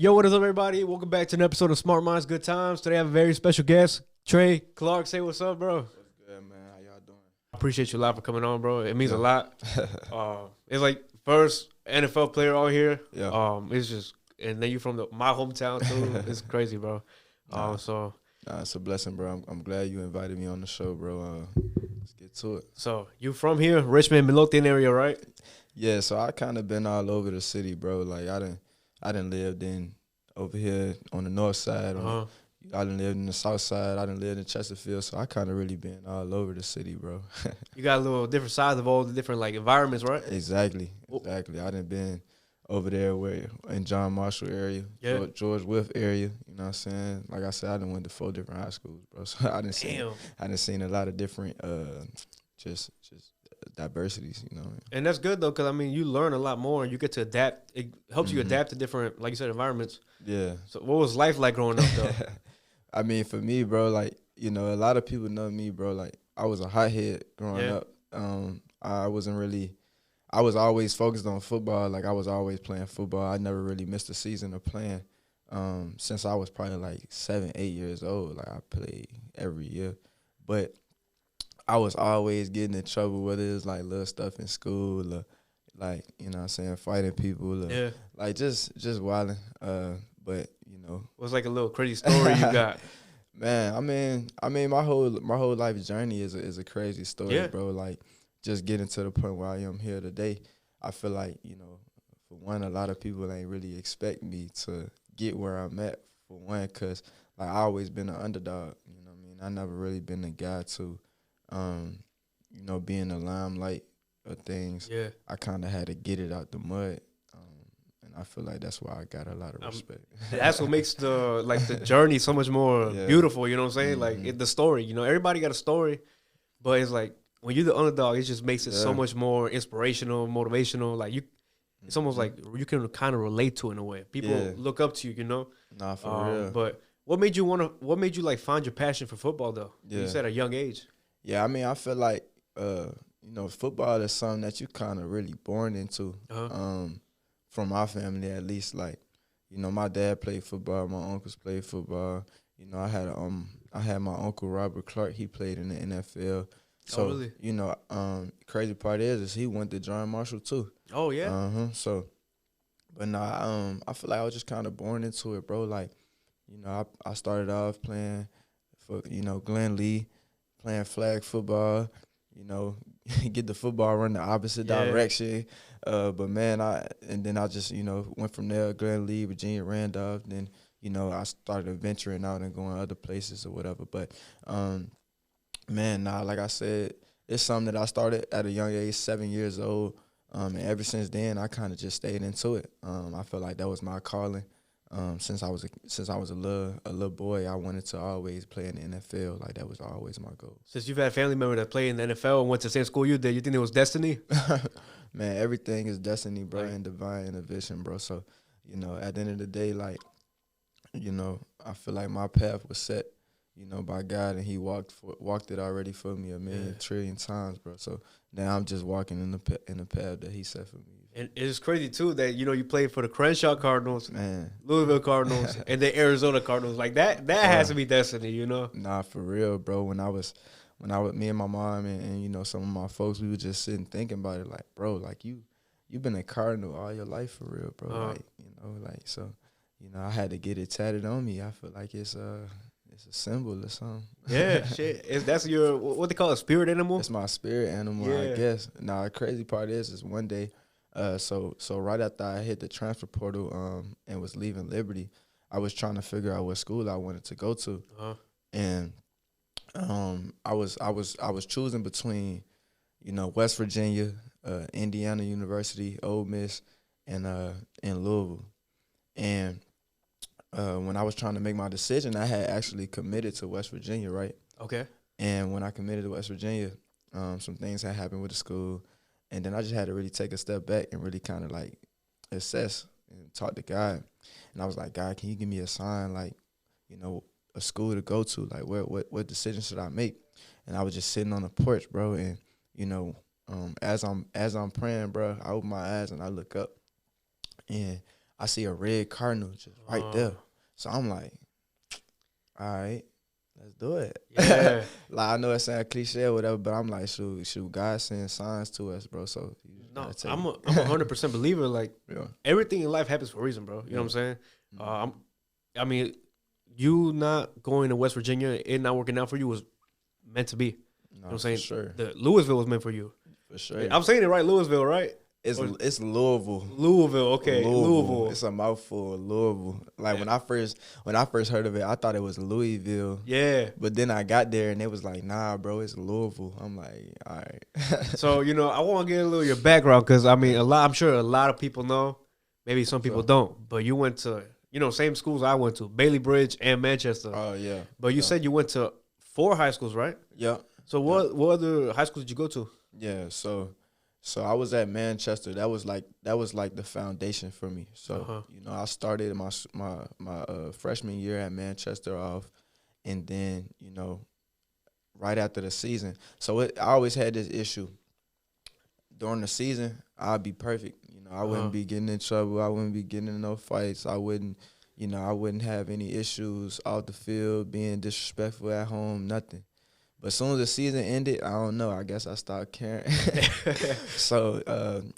Yo, what is up, everybody? Welcome back to an episode of Smart Minds, Good Times. Today I have a very special guest, Kei'trel Clark. Say what's up, bro. What's good, man? How y'all doing? I appreciate you a lot for coming on, bro. It means a lot. It's like first NFL player out here. Yeah. It's just, and then you from my hometown too. It's crazy, bro. It's a blessing, bro. I'm glad you invited me on the show, bro. Let's get to it. So you from here, Richmond, Midlothian area, right? Yeah. So I kind of been all over the city, bro. Like I done lived in over here on the north side. I done lived in the south side. I done lived in Chesterfield. So I kind of really been all over the city, bro. You got a little different sides of all the different like environments, right? Exactly. I done been over there in John Marshall area, George Wythe area. You know what I'm saying? Like I said, I done went to 4 different high schools, bro. So I done seen a lot of different just diversities, you know. And that's good though, because I mean, you learn a lot more, and you get to adapt. It helps you adapt to different, like you said, environments. Yeah. So, what was life like growing up though? I mean, for me, bro, like, you know, a lot of people know me, bro. Like, I was a hothead growing up. I was always focused on football. Like, I was always playing football. I never really missed a season of playing. Since I was probably like 7, 8 years old, like I played every year. But I was always getting in trouble, whether it was like little stuff in school or like, you know what I'm saying, fighting people or like just wilding. But, you know. What's like a little crazy story you got? Man, I mean my whole life journey is a crazy story, bro. Like just getting to the point where I am here today, I feel like, you know, for one, a lot of people ain't really expect me to get where I'm at, for one, because like I always been an underdog, you know what I mean? I never really been the guy to you know, be in the limelight of things. Yeah. I kind of had to get it out the mud, and I feel like that's why I got a lot of respect. That's what makes the journey so much more beautiful, you know what I'm saying? Like, the story, you know, everybody got a story, but it's like, when you're the underdog, it just makes it so much more inspirational, motivational. Like, it's almost like you can kind of relate to it in a way. People look up to you, you know? Nah, for real. But what made you like find your passion for football though? You said at a young age. Yeah, I mean, I feel like, you know, football is something that you kind of really born into. From my family, at least. Like, you know, my dad played football, my uncles played football. You know, I had my uncle Robert Clark. He played in the NFL. So, really? You know, crazy part is he went to John Marshall too. Oh yeah. So, but nah, I feel like I was just kind of born into it, bro. Like, you know, I started off playing for, you know, Glen Lee, playing flag football, you know, get the football run the opposite direction. But man, then I just, you know, went from there, Glen Lee, Virginia Randolph. Then, you know, I started venturing out and going other places or whatever. But, man, like I said, it's something that I started at a young age, 7 years old. And ever since then, I kind of just stayed into it. I feel like that was my calling. Since I was a little boy, I wanted to always play in the NFL. Like, that was always my goal. Since you've had a family member that played in the NFL and went to the same school you did, you think it was destiny? Man, everything is destiny, bro, and divine intervention, bro. So, you know, at the end of the day, like, you know, I feel like my path was set, you know, by God, and He walked it already for me a million trillion times, bro. So now I'm just walking in the path that He set for me. And it's crazy too that, you know, you played for the Crenshaw Cardinals, Louisville Cardinals, and the Arizona Cardinals. Like that has to be destiny, you know. Nah, for real, bro. When I was me and my mom and you know, some of my folks, we were just sitting thinking about it, like, bro, like you've been a Cardinal all your life, for real, bro. Like, you know, like, so, you know, I had to get it tatted on me. I feel like it's a symbol or something. Yeah, shit. That's your, what they call a spirit animal? It's my spirit animal, I guess. Now, the crazy part is one day, so right after I hit the transfer portal and was leaving Liberty, I was trying to figure out what school I wanted to go to. And I was choosing between, you know, West Virginia, Indiana University, Ole Miss, and Louisville. And when I was trying to make my decision, I had actually committed to West Virginia, right? Okay. And when I committed to West Virginia, some things had happened with the school, and then I just had to really take a step back and really kind of like assess and talk to God. And I was like, God, can you give me a sign, like, you know, a school to go to? Like, what decision should I make? And I was just sitting on the porch, bro, and, you know, as I'm praying, bro, I open my eyes and I look up, and I see a red Cardinal just right there. So I'm like, all right, let's do it. Yeah. Like, I know it sounds cliche or whatever, but I'm like, shoot, God sends signs to us, bro. So no, I'm a 100% believer. Like, everything in life happens for a reason, bro. You know what I'm saying? I mean, you not going to West Virginia, it not working out for you was meant to be. You know what I'm saying? Sure. The Louisville was meant for you. For sure. I'm saying it right, Louisville, right? It's Louisville. Louisville, okay. Louisville. It's a mouthful, Louisville. Like when I first heard of it, I thought it was Louisville. Yeah. But then I got there and it was like, nah, bro, it's Louisville. I'm like, all right. So, I want to get a little of your background because I'm sure a lot of people know. Maybe some people don't. But you went to, same schools I went to, Bailey Bridge and Manchester. Oh, yeah. But you said you went to 4 high schools, right? Yeah. So what other high schools did you go to? Yeah, so I was at Manchester. That was like the foundation for me. So I started my freshman year at Manchester off, and then right after the season. So I always had this issue. During the season, I'd be perfect. I wouldn't be getting in trouble. I wouldn't be getting in no fights. I wouldn't have any issues off the field, being disrespectful at home, nothing. But as soon as the season ended, I don't know. I guess I stopped caring. So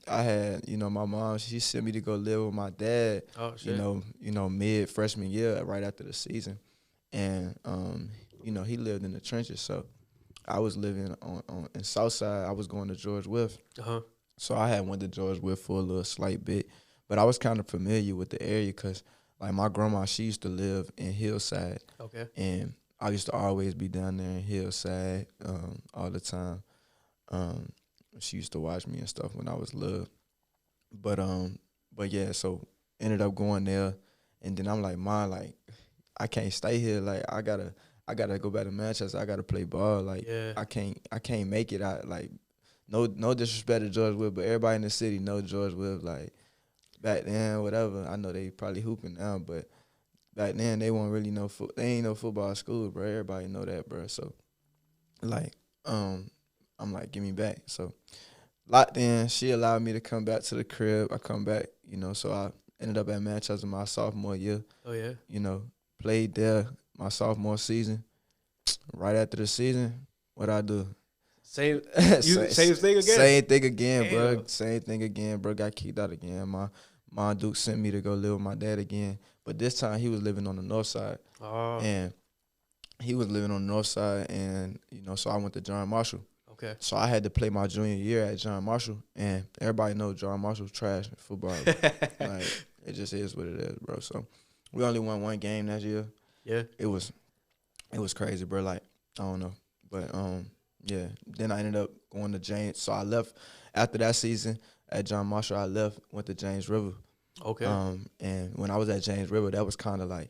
I had, my mom. She sent me to go live with my dad. Oh, shit. Mid freshman year, right after the season, and he lived in the trenches. So I was living in Southside. I was going to George Wythe. So I had went to George Wythe for a little slight bit, but I was kind of familiar with the area because, like, my grandma, she used to live in Hillside. Okay. And I used to always be down there in Hillside all the time. She used to watch me and stuff when I was little. But yeah, so ended up going there, and then I'm like, Ma, like, I can't stay here. Like, I gotta go back to Manchester. I gotta play ball. Like, I can't make it. No disrespect to George Wythe, but everybody in the city know George Wythe. Like, back then, whatever. I know they probably hooping now, but back then, they won't really know. They ain't no football school, bro. Everybody know that, bro. So, like, I'm like, give me back. So, locked in. She allowed me to come back to the crib. I come back, So I ended up at Manchester my sophomore year. Oh yeah. Played there my sophomore season. Right after the season, what I do? Same thing again. Same thing again, bro. Same thing again, bro. Got kicked out again. My Duke sent me to go live with my dad again. But this time he was living on the north side. Oh. And he was living on the north side, and, so I went to John Marshall. Okay. So I had to play my junior year at John Marshall, and everybody knows John Marshall's trash in football. Like, it just is what it is, bro. So we only won 1 game that year. Yeah. It was crazy, bro. Like, I don't know. But, yeah. Then I ended up going to James. So I left after that season at John Marshall. I left, went to James River. Okay. And when I was at James River, that was kind of like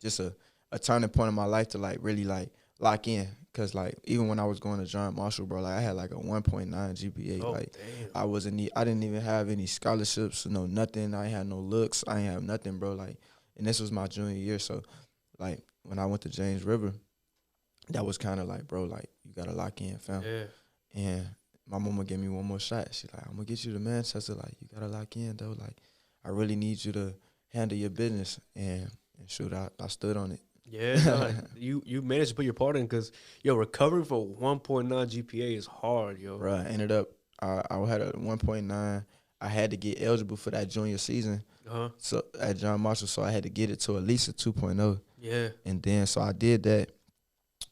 just a turning point in my life to, like, really, like, lock in. Because, like, even when I was going to John Marshall, bro, like, I had, like, a 1.9 GPA. Oh, like, damn. I didn't even have any scholarships, nothing. I ain't had no looks. I ain't have nothing, bro. Like, and this was my junior year. So, like, when I went to James River, that was kind of like, bro, like, you got to lock in, fam. Yeah. And my mama gave me one more shot. She's like, I'm going to get you to Manchester. Like, you got to lock in, though. Like, I really need you to handle your business. And shoot, I stood on it. Yeah, you managed to put your part in because, recovering for 1.9 GPA is hard, yo. Right. I ended up, I had a 1.9. I had to get eligible for that junior season. So at John Marshall, so I had to get it to at least a 2.0. Yeah. And then, so I did that.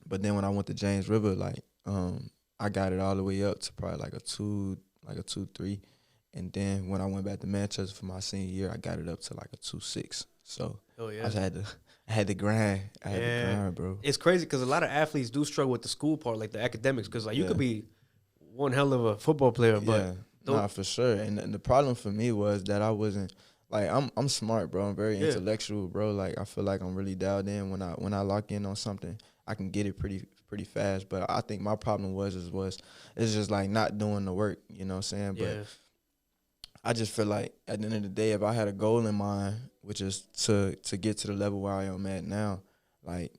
But then when I went to James River, like, I got it all the way up to probably like a 2.3. And then when I went back to Manchester for my senior year, I got it up to like a 2.6. So I had to grind. I had to grind, bro. It's crazy because a lot of athletes do struggle with the school part, like the academics, because, like, you could be one hell of a football player, but nah, for sure. And the problem for me was that I wasn't, like, I'm smart, bro. I'm very intellectual, bro. Like, I feel like I'm really dialed in. When I lock in on something, I can get it pretty fast. But I think my problem was it's just like not doing the work. You know what I'm saying? But I just feel like at the end of the day, if I had a goal in mind, which is to get to the level where I am at now, like,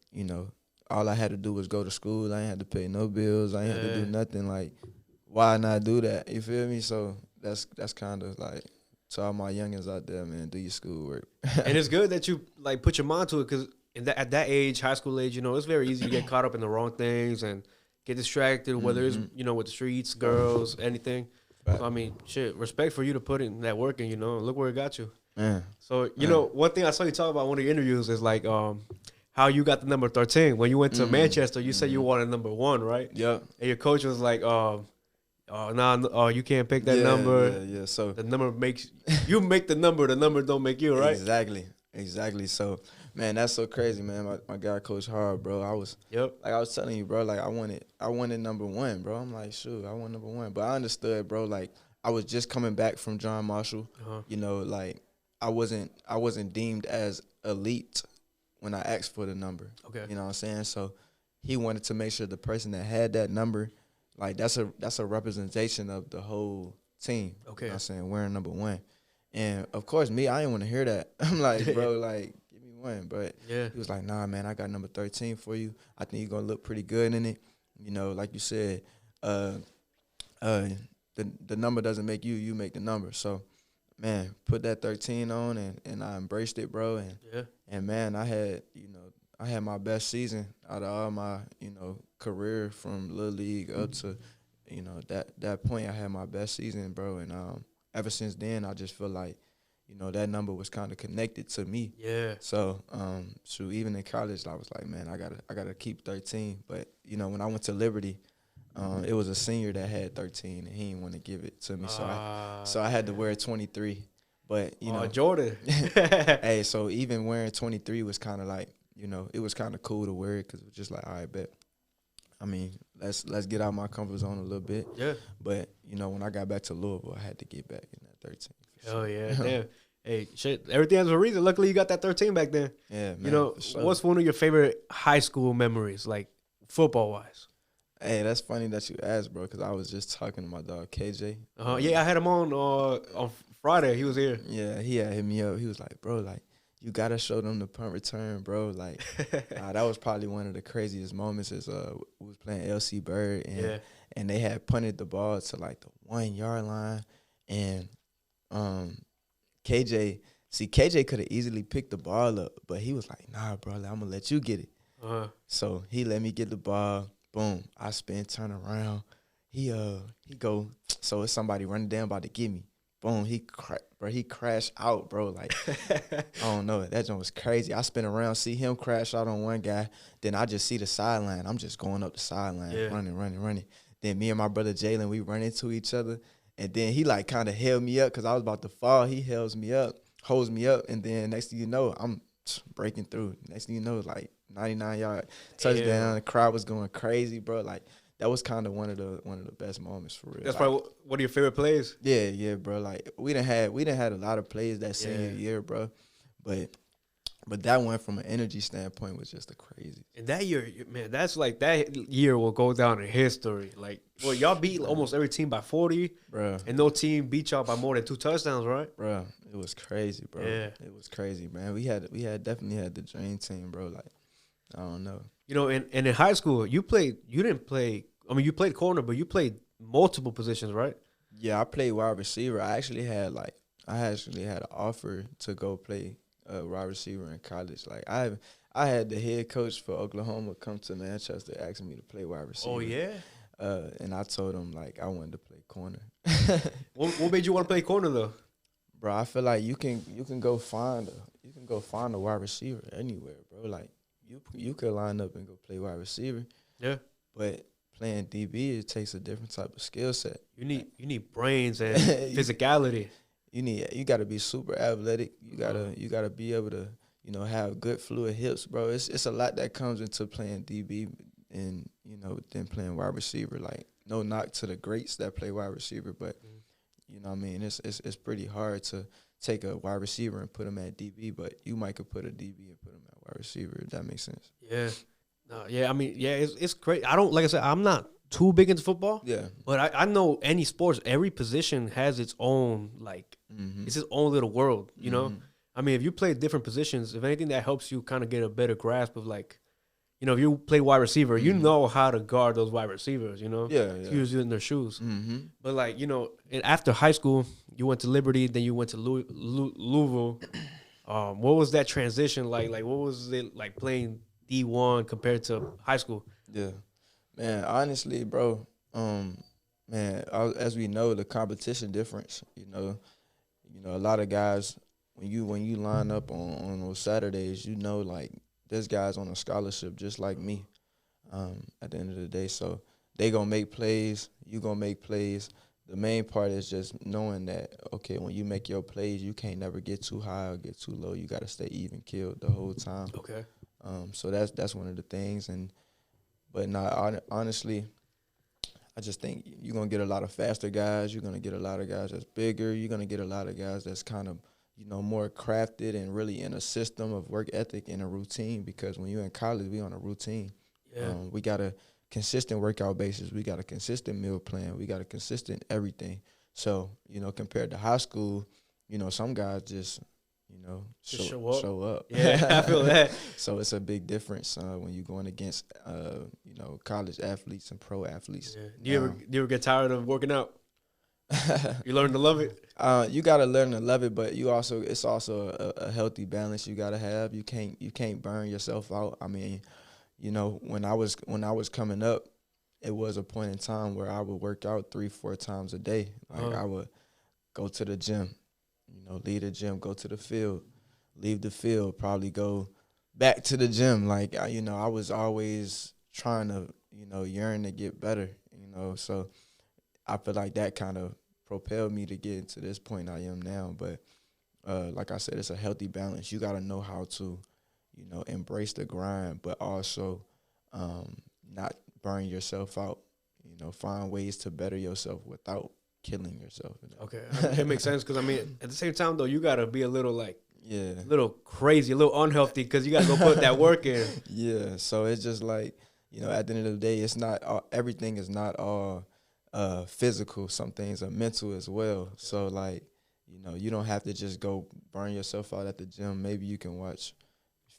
all I had to do was go to school. I ain't had to pay no bills. I ain't had to do nothing. Like, why not do that? You feel me? So that's kind of like to all my youngins out there, man, do your schoolwork. And it's good that you like put your mind to it, because at that age, high school age, you know, it's very easy to get caught up in the wrong things and get distracted, whether it's, you know, with the streets, girls, anything. So, I mean, shit, respect for you to put in that work, and, you know, look where it got you. Man. So, you know, one thing I saw you talk about in one of your interviews is like how you got the number 13. When you went to Manchester, you said you wanted number 1, right? Yep. And your coach was like, you can't pick that number. Yeah. So the number makes you make the number don't make you, right? Exactly. So, man, that's so crazy, man. My guy coached hard, bro. I was telling you, bro, like I wanted number 1, bro. I'm like, shoot, I want number 1. But I understood, bro, like I was just coming back from John Marshall. You know, like I wasn't deemed as elite when I asked for the number. Okay. You know what I'm saying? So he wanted to make sure the person that had that number, like that's a representation of the whole team. Okay. You know what I'm saying? Wearing number 1. And of course me, I didn't want to hear that. I'm like, bro, like, give me 1. But yeah, he was like, nah, man, I got number 13 for you. I think you're gonna look pretty good in it. You know, like you said, the number doesn't make you, you make the number. So, man, put that 13 on, and I embraced it, bro. And man, I had my best season out of all my, you know, career from Little League up to, you know, that point. I had my best season, bro. And ever since then, I just feel like, you know, that number was kind of connected to me. Yeah. So, even in college, I was like, man, I gotta keep 13. But you know, when I went to Liberty, it was a senior that had 13, and he didn't want to give it to me, so I had to wear 23. But you know, Jordan. Hey, so even wearing 23 was kind of like, you know, it was kind of cool to wear it, because it was just like, all right, bet. I mean, let's get out of my comfort zone a little bit. Yeah. But you know, when I got back to Louisville, I had to get back in that 13. Oh yeah, damn. Hey, shit, everything has a reason. Luckily, you got that 13 back then. Yeah, man. You know, sure. What's one of your favorite high school memories, like football-wise? Hey, that's funny that you asked, bro, because I was just talking to my dog, KJ. Yeah, I had him on Friday. He was here. Yeah, he had hit me up. He was like, bro, like, you got to show them the punt return, bro. Like, that was probably one of the craziest moments is we was playing LC Bird, and they had punted the ball to, like, the 1-yard line. And KJ could have easily picked the ball up, but he was like, nah, bro, like, I'm going to let you get it. So he let me get the ball. Boom. I spin, turn around. He go, so it's somebody running down about to get me. Boom. He crashed out, bro. Like, I don't know. That joint was crazy. I spin around, see him crash out on one guy. Then I just see the sideline. I'm just going up the sideline, running. Then me and my brother Jalen, we run into each other. And then he, like, kind of held me up because I was about to fall. He holds me up. And then next thing you know, I'm breaking through. Next thing you know, like, 99-yard touchdown. Yeah. The crowd was going crazy, bro. Like, that was kind of one of the best moments for real. That's like, probably one of your favorite plays. Yeah, bro. Like, we done had a lot of plays that senior year, bro. But that one, from an energy standpoint, was just the crazy. And that year, man, that's like, that year will go down in history. Like, well, y'all beat almost every team by 40, bro. And no team beat y'all by more than 2 touchdowns, right? Bro, it was crazy, bro. Yeah. It was crazy, man. We definitely had the dream team, bro. Like, I don't know. You know, and in high school, you played corner, but you played multiple positions, right? Yeah, I played wide receiver. I actually had an offer to go play wide receiver in college. Like, I had the head coach for Oklahoma come to Manchester asking me to play wide receiver. Oh yeah. And I told him, like, I wanted to play corner. What made you want to play corner though? Bro, I feel like you can go find a wide receiver anywhere, bro. Like, you could line up and go play wide receiver. Yeah. But playing DB, it takes a different type of skill set. You need brains and physicality. You got to be super athletic. You gotta be able to, you know, have good fluid hips, bro. It's a lot that comes into playing DB and, you know, then playing wide receiver. Like, no knock to the greats that play wide receiver, but you know what I mean, it's pretty hard to take a wide receiver and put him at DB, but you might could put a DB and put him at wide receiver, if that makes sense. Yeah. I mean, it's great. Like I said, I'm not too big into football. Yeah. But I know any sports, every position has its own, like, it's its own little world, you know? I mean, if you play different positions, if anything, that helps you kind of get a better grasp of, like, you know, if you play wide receiver, you know how to guard those wide receivers, you know? Yeah. If you was in their shoes. Mm-hmm. But, like, you know, and after high school, you went to Liberty, then you went to Louisville. What was that transition like? Like, what was it like playing D1 compared to high school? Yeah. Man, honestly, bro, as we know, the competition difference, you know, a lot of guys, when you line up on those Saturdays, you know, like, this guy's on a scholarship just like me at the end of the day. So they going to make plays, you going to make plays. The main part is just knowing that, okay, when you make your plays, you can't never get too high or get too low. You got to stay even killed the whole time. Okay. So that's one of the things. But honestly, I just think you're going to get a lot of faster guys. You're going to get a lot of guys that's bigger. You're going to get a lot of guys that's kind of, you know, more crafted and really in a system of work ethic and a routine, because when you're in college, we on a routine. Yeah. We got a consistent workout basis. We got a consistent meal plan. We got a consistent everything. So, you know, compared to high school, you know, some guys just, you know, show up. Yeah, I feel that. So it's a big difference when you're going against, you know, college athletes and pro athletes. Yeah. Do you ever get tired of working out? You learn to love it? You gotta learn to love it, but it's also a healthy balance you gotta have. You can't burn yourself out. I mean, you know, when I was coming up, it was a point in time where I would work out 3-4 times a day. Like I would go to the gym, you know, leave the gym, go to the field, leave the field, probably go back to the gym. Like you know, I was always trying to, you know, yearn to get better, you know, so I feel like that kind of propelled me to get to this point I am now. But like I said, it's a healthy balance. You got to know how to, you know, embrace the grind, but also not burn yourself out. You know, find ways to better yourself without killing yourself. You know? Okay, it makes sense, because, I mean, at the same time, though, you got to be a little, like, a little crazy, a little unhealthy, because you got to go put that work in. Yeah, so it's just like, you know, at the end of the day, it's not everything is not all physical. Some things are mental as well. So, like, you know, you don't have to just go burn yourself out at the gym. Maybe you can watch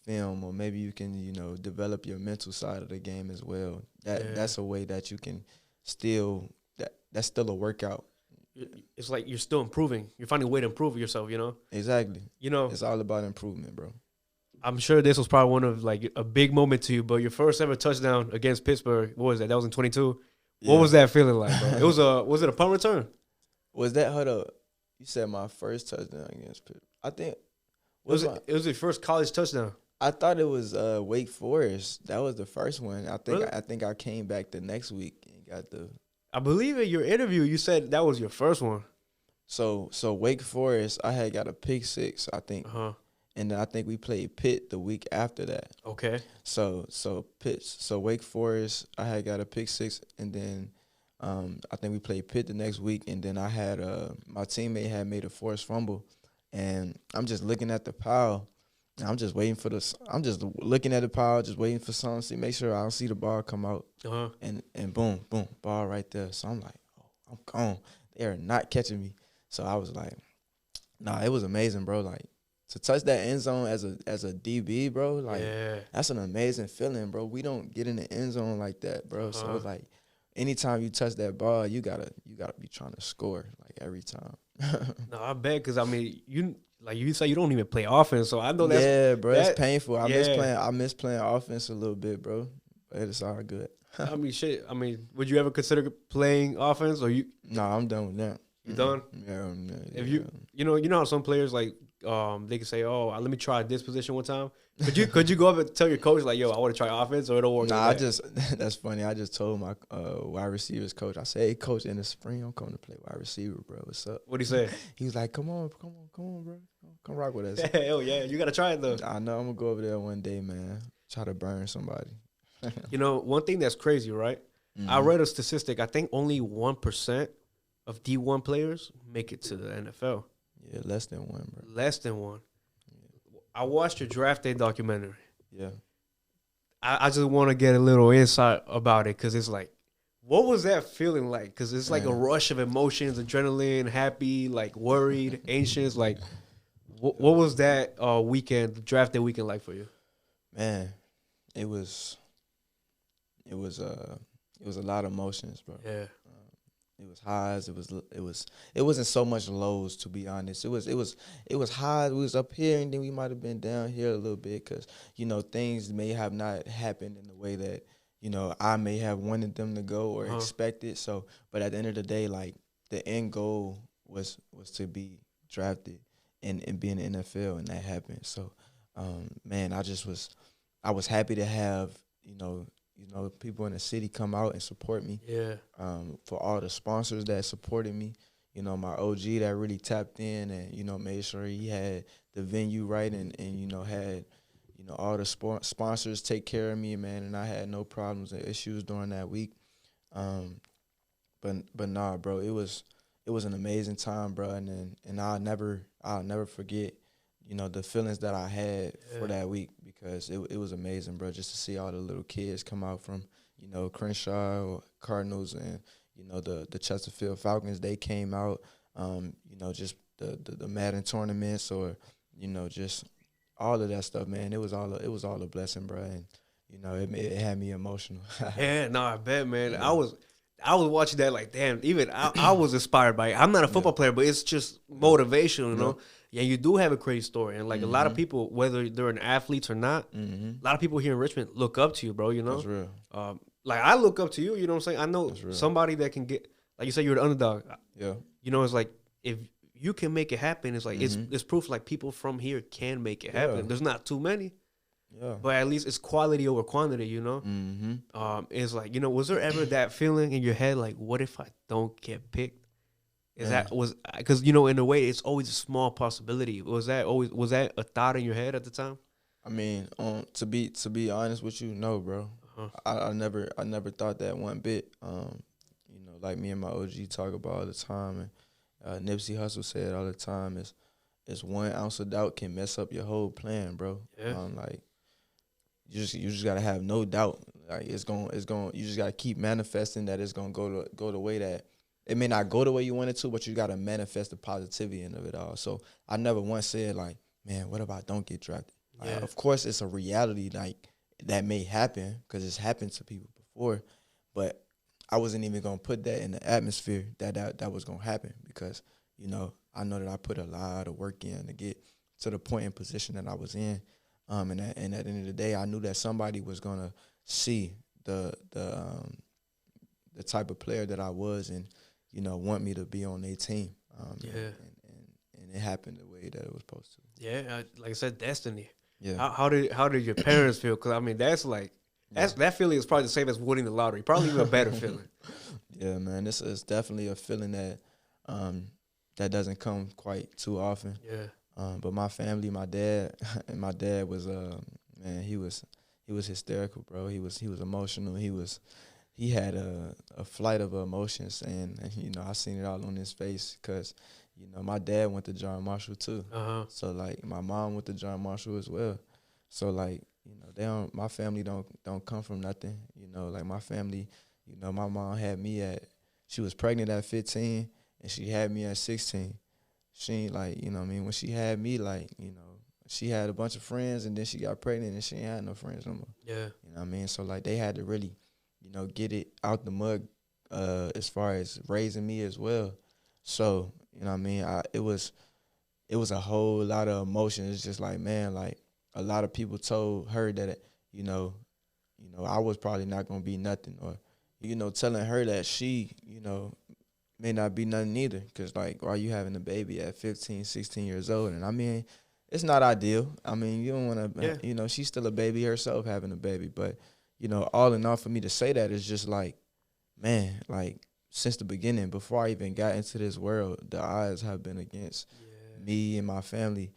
film, or maybe you can, you know, develop your mental side of the game as well. That's a way that you can still, that's still a workout. It's like you're still improving. You're finding a way to improve yourself, you know? Exactly. You know, it's all about improvement, bro. I'm sure this was probably one of, like, a big moment to you, but your first ever touchdown against Pittsburgh, what was that? That was in 22. Yeah. What was that feeling like, bro? Was it a punt return? Was that, hold up, you said my first touchdown against Pitt. I think. It was your first college touchdown. I thought it was Wake Forest. That was the first one. Really? I think I came back the next week and got the. I believe in your interview you said that was your first one. So Wake Forest, I had got a pick six, I think. And then I think we played Pitt the week after that. Okay. So Wake Forest, I had got a pick six, and then I think we played Pitt the next week, and then I had my teammate had made a forced fumble, and I'm just looking at the pile. I'm just waiting for I'm just looking at the pile, just waiting for something to make sure I don't see the ball come out. And boom, ball right there. So I'm like, oh, I'm gone. They are not catching me. So I was like, nah, it was amazing, bro. Like, to touch that end zone as a DB, bro, like, that's an amazing feeling, bro. We don't get in the end zone like that, bro. So it's like, anytime you touch that ball, you gotta be trying to score, like, every time. No, I bet, because, I mean, you say you don't even play offense, so I know that's... Yeah, bro, it's painful. I miss playing offense a little bit, bro, but it's all good. I mean, shit. I mean, would you ever consider playing offense, or you... Nah, I'm done with that. You done? Yeah. If you know how some players, like, they can say, oh, let me try this position one time. Could you go up and tell your coach, like, yo, I want to try offense, or it'll work? Nah, that's funny. I just told my wide receivers coach, I said, hey, coach, in the spring, I'm coming to play wide receiver, bro. What's up? What'd he say? He was like, come on, bro. Come rock with us. Hell yeah. You got to try it, though. I know. I'm going to go over there one day, man. Try to burn somebody. You know, one thing that's crazy, right? Mm-hmm. I read a statistic. I think only 1% of D1 players make it to the NFL. Yeah, less than 1, bro. Less than 1. Yeah. I watched your draft day documentary. Yeah. I just want to get a little insight about it, because it's like, what was that feeling like? Because it's like a rush of emotions, adrenaline, happy, like worried, anxious. Like, what was that draft day weekend like for you? Man, it was it was a lot of emotions, bro. Yeah. It was highs. It wasn't so much lows, to be honest. It was highs. We was up here, and then we might have been down here a little bit because things may have not happened in the way that I may have wanted them to go or expected. So, but at the end of the day, like the end goal was to be drafted and be in the NFL, and that happened. So, man, I was happy to have people in the city come out and support me. Yeah. For all the sponsors that supported me, my OG that really tapped in and, made sure he had the venue right and had, all the sponsors take care of me, man, and I had no problems or issues during that week. But nah, bro, it was an amazing time, bro, and I'll never forget, the feelings that I had for that week because it was amazing, bro, just to see all the little kids come out from, Crenshaw Cardinals and, the Chesterfield Falcons. They came out, just the Madden tournaments or, just all of that stuff, man. It was all a blessing, bro, and, it had me emotional. Yeah, no, I bet, man. Yeah. I was watching that like, damn, even I was inspired by it. I'm not a football player, but it's just motivational, you know? Yeah, you do have a crazy story. And, like, a lot of people, whether they're an athletes or not, a lot of people here in Richmond look up to you, bro, That's real. Like, I look up to you, you know what I'm saying? I know somebody that can get, like you said, you're the underdog. Yeah. It's like, if you can make it happen, it's like, it's proof, like, people from here can make it happen. There's not too many. Yeah. But at least it's quality over quantity, It's like, was there ever that feeling in your head, like, what if I don't get picked? Because, in a way, it's always a small possibility. Was that a thought in your head at the time? I mean, to be honest with you, no, bro. I never thought that one bit. Like me and my OG talk about all the time, and Nipsey Hussle said all the time, is 1 ounce of doubt can mess up your whole plan, bro. Yeah. Like, you just gotta have no doubt. Like it's going. You just gotta keep manifesting that it's gonna go the way that it may not go the way you want it to, but you gotta manifest the positivity in of it all. So I never once said like, man, what if I don't get drafted? Yeah. Of course, it's a reality like that may happen because it's happened to people before, but I wasn't even gonna put that in the atmosphere that was gonna happen because I know that I put a lot of work in to get to the point and position that I was in. And at the end of the day, I knew that somebody was gonna see the type of player that I was, and want me to be on their team. And it happened the way that it was supposed to. Yeah, like I said, destiny. Yeah. How did your parents feel? Because I mean, that feeling is probably the same as winning the lottery. Probably even a better feeling. Yeah, man, this is definitely a feeling that that doesn't come quite too often. Yeah. But my family, my dad was man, he was hysterical, bro. He was emotional. He had a flight of emotions, and I seen it all on his face because my dad went to John Marshall too. So like my mom went to John Marshall as well. So like my family don't come from nothing. Like my family, my mom had me she was pregnant at 15 and she had me at 16. She ain't like, when she had me, like, she had a bunch of friends and then she got pregnant and she ain't had no friends no more. Yeah. So, like, they had to really, get it out the mud as far as raising me as well. So, it was a whole lot of emotion. It's just like, man, like, a lot of people told her that, I was probably not going to be nothing or, telling her that she, may not be nothing either because, like, why are you having a baby at 15, 16 years old? And, I mean, it's not ideal. I mean, you don't want to, she's still a baby herself having a baby. But, all in all, for me to say that is just like, man, like, since the beginning, before I even got into this world, the odds have been against me and my family.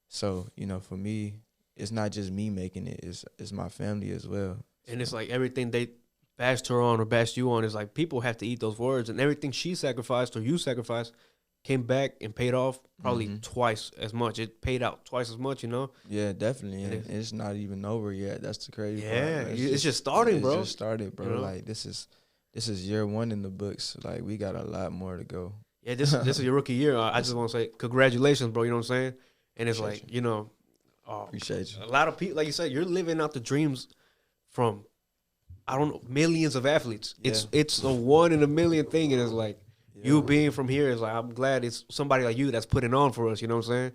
So, for me, it's not just me making it. It's my family as well. And it's like everything they bashed her on or bashed you on is like people have to eat those words, and everything she sacrificed or you sacrificed came back and paid off probably twice as much. It paid out twice as much, Yeah, definitely. And it's not even over yet. That's the crazy part. Yeah, it's just starting, bro. It's just started, bro. Like this is year one in the books. Like we got a lot more to go. Yeah, this is your rookie year. I just want to say congratulations, bro. You know what I'm saying? And it's like, appreciate you. A lot of people, like you said, you're living out the dreams from I don't know, millions of athletes. Yeah. It's a 1 in a million thing, and it's like you being from here is like I'm glad it's somebody like you that's putting on for us. You know what I'm saying?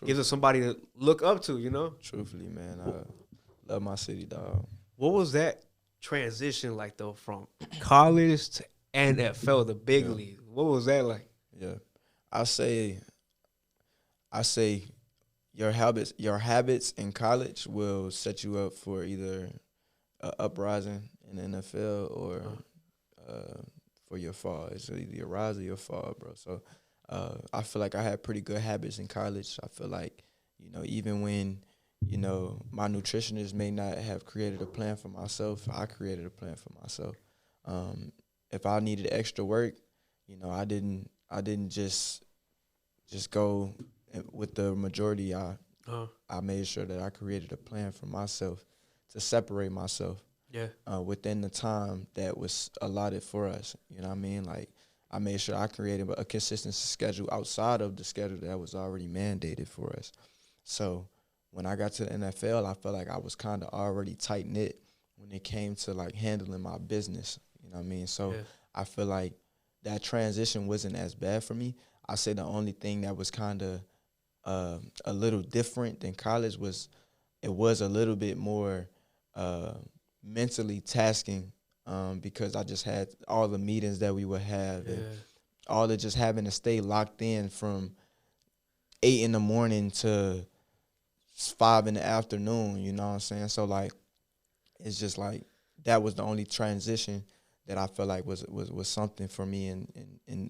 Yeah, gives us somebody to look up to. You know? Truthfully, man, I love my city, dog. What was that transition like though from college to NFL, the big league? What was that like? Yeah, I say your habits in college will set you up for either an uprising in the NFL or for your fall. It's either your rise or your fall, bro. So I feel like I had pretty good habits in college. I feel like, even when, my nutritionist may not have created a plan for myself, I created a plan for myself. If I needed extra work, I didn't just go with the majority. I made sure that I created a plan for myself to separate myself within the time that was allotted for us. You know what I mean? Like, I made sure I created a consistent schedule outside of the schedule that was already mandated for us. So when I got to the NFL, I felt like I was kind of already tight-knit when it came to, like, handling my business. You know what I mean? So I feel like that transition wasn't as bad for me. I say the only thing that was kind of a little different than college was it was a little bit more mentally tasking because I just had all the meetings that we would have and all the just having to stay locked in from 8 in the morning to 5 in the afternoon, you know what I'm saying? So, like, it's just like that was the only transition that I felt like was something for me in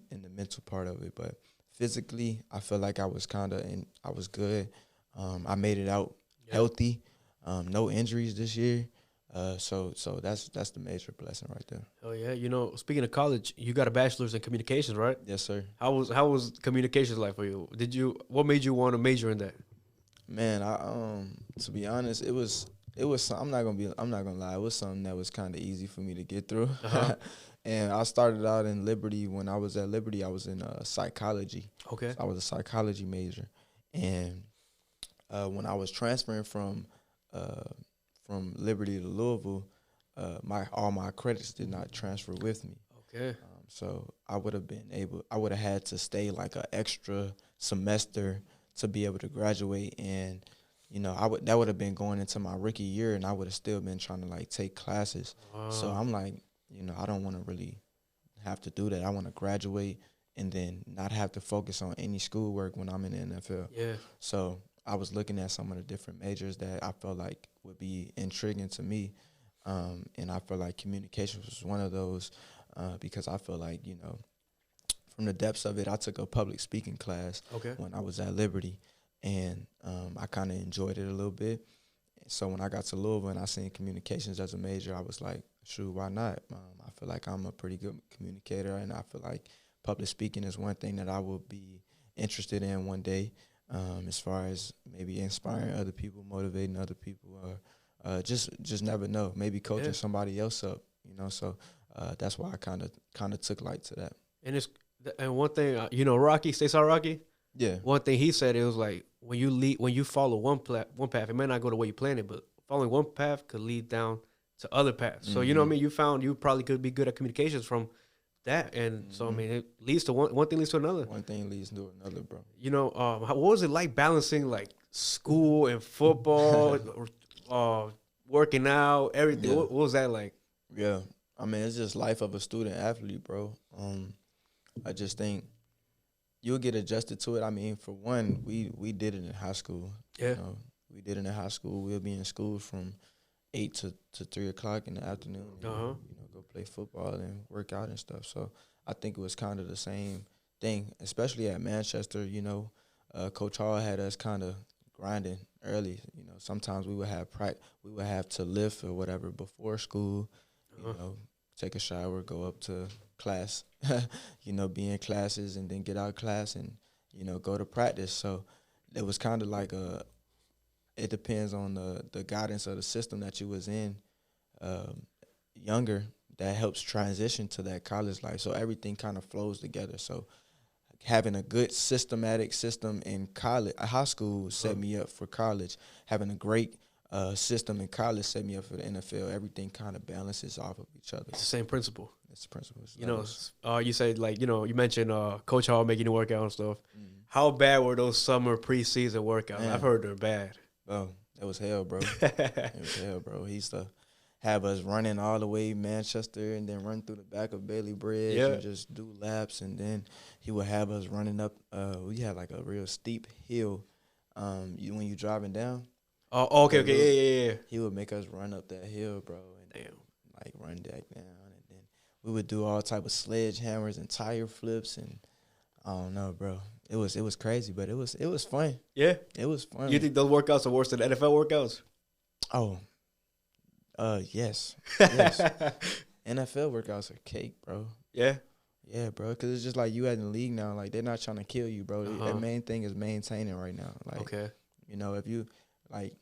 the mental part of it. But physically, I feel like I was I was good. I made it out healthy, no injuries this year. So that's the major blessing right there. Oh yeah, speaking of college, you got a bachelor's in communications, right? Yes, sir. How was communications like for you? What made you want to major in that? Man, to be honest, it was I'm not gonna lie, it was something that was kind of easy for me to get through. And I started out in Liberty. When I was at Liberty, I was in psychology. Okay. So I was a psychology major, and when I was transferring from Liberty to Louisville, all my credits did not transfer with me. Okay. So I would have had to stay like an extra semester to be able to graduate, and that would have been going into my rookie year, and I would have still been trying to like take classes. So I'm like, I don't want to really have to do that. I want to graduate and then not have to focus on any schoolwork when I'm in the NFL. Yeah. So I was looking at some of the different majors that I felt like would be intriguing to me, and I feel like communications was one of those because I feel like, from the depths of it, I took a public speaking class when I was at Liberty, and I kind of enjoyed it a little bit. So when I got to Louisville and I seen communications as a major, I was like, shoot, why not? I feel like I'm a pretty good communicator, and I feel like public speaking is one thing that I will be interested in one day, as far as maybe inspiring other people, motivating other people, or just never know, maybe coaching somebody else up, So that's why I kind of took light to that. And one thing, Rocky, Stay Rocky. Yeah. One thing he said, it was like when you follow one path, it may not go the way you planned it, but following one path could lead down to other paths. So you know what I mean. You found you probably could be good at communications from that, and so I mean it leads to one thing leads to another. One thing leads to another, bro. What was it like balancing like school and football, working out, everything? What was that like? Yeah, I mean it's just life of a student athlete, bro. I just think you'll get adjusted to it. I mean, for one, we did it in high school. Yeah. We did it in high school. We'll be in school from 8 to 3 o'clock in the afternoon. And, go play football and work out and stuff. So I think it was kind of the same thing, especially at Manchester. Coach Hall had us kind of grinding early. Sometimes we would have to lift or whatever before school. Take a shower, go up to class, be in classes and then get out of class and, go to practice. So it was kind of like it depends on the guidance of the system that you was in younger that helps transition to that college life. So everything kind of flows together. So having a good systematic system in high school set me up for college. Having a great system in college set me up for the NFL. Everything kind of balances off of each other. It's the same principle. It's the principle. You said like you mentioned Coach Hall making you work out and stuff. How bad were those summer preseason workouts? Man. I've heard they're bad. Oh, it was hell, bro. It was hell, bro. He used to have us running all the way Manchester and then run through the back of Bailey Bridge and just do laps. And then he would have us running up. We had like a real steep hill when you driving down. Oh, okay, yeah. He would make us run up that hill, bro. And like run back down. And then we would do all type of sledgehammers and tire flips. And I don't know, bro. It was crazy, but it was fun. Yeah? It was fun. You think those workouts are worse than NFL workouts? Oh, yes. NFL workouts are cake, bro. Yeah? Yeah, bro, because it's just like you in the league now. Like, they're not trying to kill you, bro. The main thing is maintaining right now. Like, okay. You know, if you, like,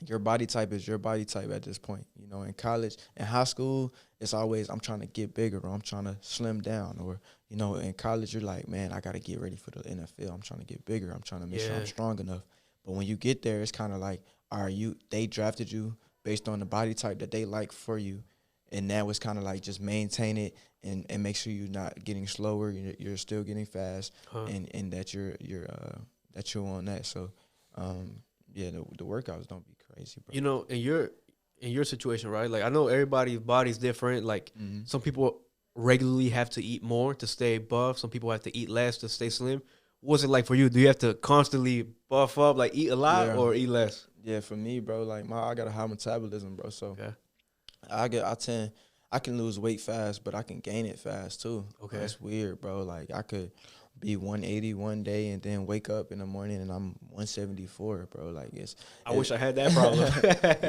your body type is your body type at this point. You know, in college, in high school, it's always I'm trying to get bigger or I'm trying to slim down. Or, you know, in college, you're like, man, I got to get ready for the NFL. I'm trying to get bigger. I'm trying to make sure I'm strong enough. But when you get there, it's kind of like, they drafted you based on the body type that they like for you. And now it's kind of like just maintain it and make sure you're not getting slower. You're still getting fast and that you're on that. So, the workouts don't be crazy, bro. You know, in your situation, right? Like, I know everybody's body's different. Like, some people regularly have to eat more to stay buff. Some people have to eat less to stay slim. What's it like for you? Do you have to constantly buff up, like eat a lot or eat less? Yeah, for me, bro, like I got a high metabolism, bro. So I can lose weight fast, but I can gain it fast too. Okay. That's weird, bro. Like I could be 180 one day and then wake up in the morning and I'm 174, bro. Like I wish I had that problem.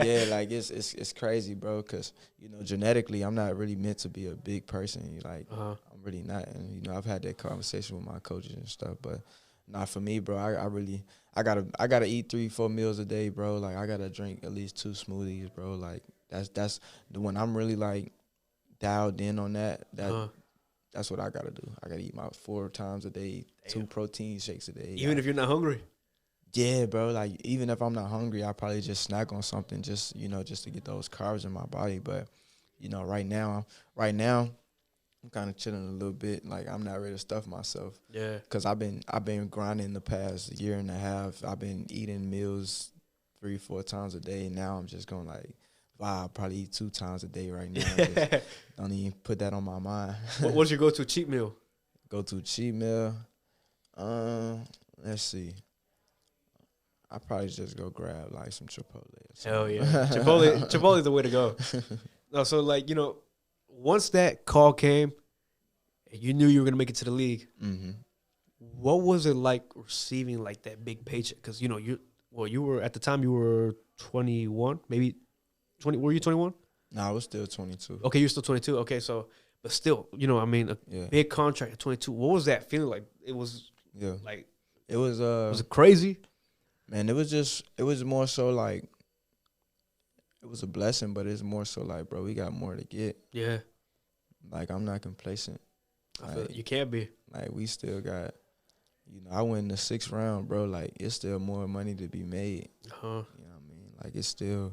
Yeah, like it's crazy, bro, cuz you know, genetically I'm not really meant to be a big person. Like I'm really not. And you know, I've had that conversation with my coaches and stuff, but not for me, bro. I gotta eat 3-4 meals a day, bro. Like I gotta drink at least 2 smoothies, bro. Like that's the when I'm really like dialed in on that. That's what I gotta do. I gotta eat my 4 times a day, 2 protein shakes a day. Even if you're not hungry? Yeah, bro. Like even if I'm not hungry, I probably just snack on something just to get those carbs in my body. But you know, right now I'm kind of chilling a little bit. Like I'm not ready to stuff myself. Yeah. Cause I've been grinding the past year and a half. I've been eating meals 3-4 times a day. And now I'm just going like, wow, I'll probably eat 2 times a day right now. Just don't even put that on my mind. What's your go-to cheat meal? Go-to cheat meal? Let's see. I probably just go grab like some Chipotle. Hell yeah. Chipotle's the way to go. No, so like, you know, once that call came, and you knew you were gonna make it to the league. What was it like receiving like that big paycheck? Because you know you were at the time you were 21, maybe 20. Were you 21? No, I was still 22. Okay, you're still 22. Okay, so but still, you know, I mean, a big contract at 22. What was that feeling like? It was like it was it crazy? Man, it was more so like it was a blessing, but it's more so like, bro, we got more to get. Yeah. Like, I'm not complacent. I feel you can't be. Like, we still got, you know, I went in the 6th round, bro. Like, it's still more money to be made. You know what I mean? Like, it's still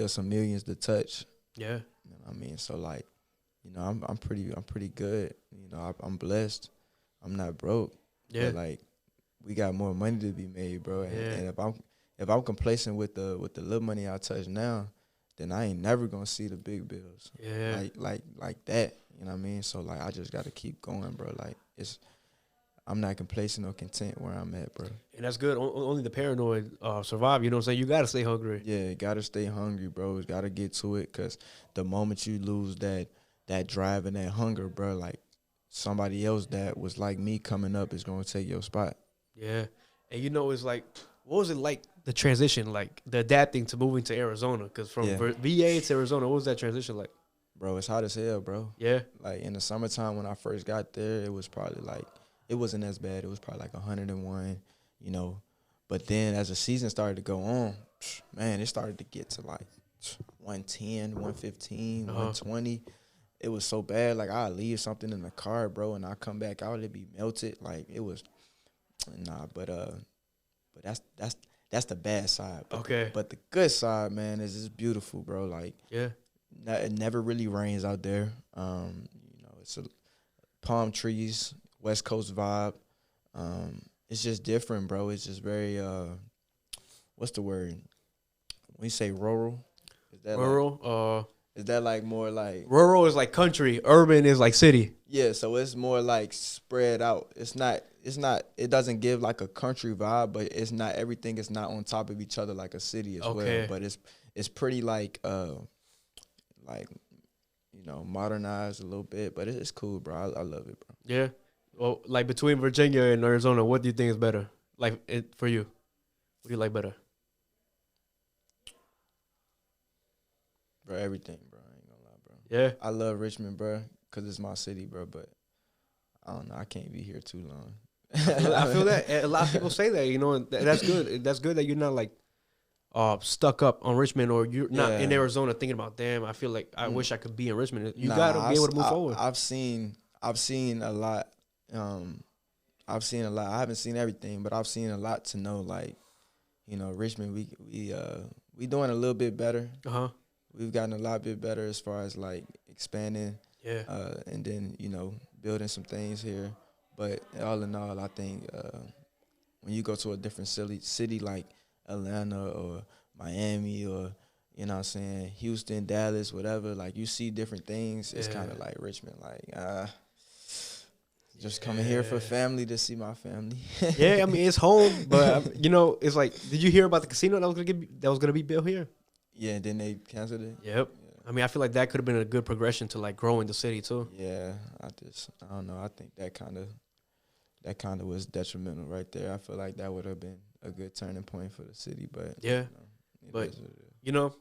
some millions to touch. Yeah. You know what I mean? So, like, you know, I'm pretty good. You know, I'm blessed. I'm not broke. Yeah. But, like, we got more money to be made, bro. And if I'm complacent with the little money I touch now, then I ain't never gonna see the big bills. Yeah. Like that. You know what I mean? So like I just gotta keep going, bro. Like I'm not complacent or content where I'm at, bro. And that's good. Only the paranoid survive. You know what I'm saying? You gotta stay hungry. Yeah, gotta stay hungry, bro. Gotta get to it, cause the moment you lose that drive and that hunger, bro, like somebody else that was like me coming up is gonna take your spot. Yeah. And you know, it's like, what was it like, the transition, like the adapting to moving to Arizona? Because from VA to Arizona, what was that transition like? Bro, it's hot as hell, bro. Yeah. Like in the summertime when I first got there, it was probably like, it wasn't as bad. It was probably like 101, you know. But then as the season started to go on, man, it started to get to like 110, 115, 120. It was so bad. Like I'd leave something in the car, bro, and I come back out, it'd be melted. Like it was, but That's the bad side. Okay. But the good side, man, is it's beautiful, bro. Like, Yeah. it never really rains out there. It's palm trees, West Coast vibe. It's just different, bro. It's just very what's the word? When you say rural, is that rural? Is that like more like rural is like country, urban is like city. Yeah, so it's more like spread out. It's not. It doesn't give like a country vibe, but it's not everything is not on top of each other like a city as well. But it's pretty like modernized a little bit. But it's cool, bro. I love it, bro. Yeah. Well, like between Virginia and Arizona, what do you think is better? Like for you, what do you like better? Bro, everything, bro. I ain't gonna lie, bro. Yeah. I love Richmond, bro, because it's my city, bro. But I don't know. I can't be here too long. I feel that. A lot of people say that, you know, and that's good. That's good that you're not like stuck up on Richmond, or you're not in Arizona thinking about, damn, I feel like I wish I could be in Richmond. You gotta be able to move forward. I've seen a lot. I've seen a lot. I haven't seen everything, but I've seen a lot to know. Like, you know, Richmond, we doing a little bit better. We've gotten a lot bit better as far as like expanding. Yeah. And then, you know, building some things here. But all in all, I think when you go to a different city like Atlanta or Miami or, you know what I'm saying, Houston, Dallas, whatever, like you see different things. It's kind of like Richmond, like just coming here for family to see my family. Yeah, I mean, it's home, but you know, it's like, did you hear about the casino that was gonna be built here? Yeah, and then they canceled it. Yep. I mean, I feel like that could have been a good progression to like growing the city too. Yeah, I don't know. I think that kind of was detrimental right there. I feel like that would have been a good turning point for the city, but you know,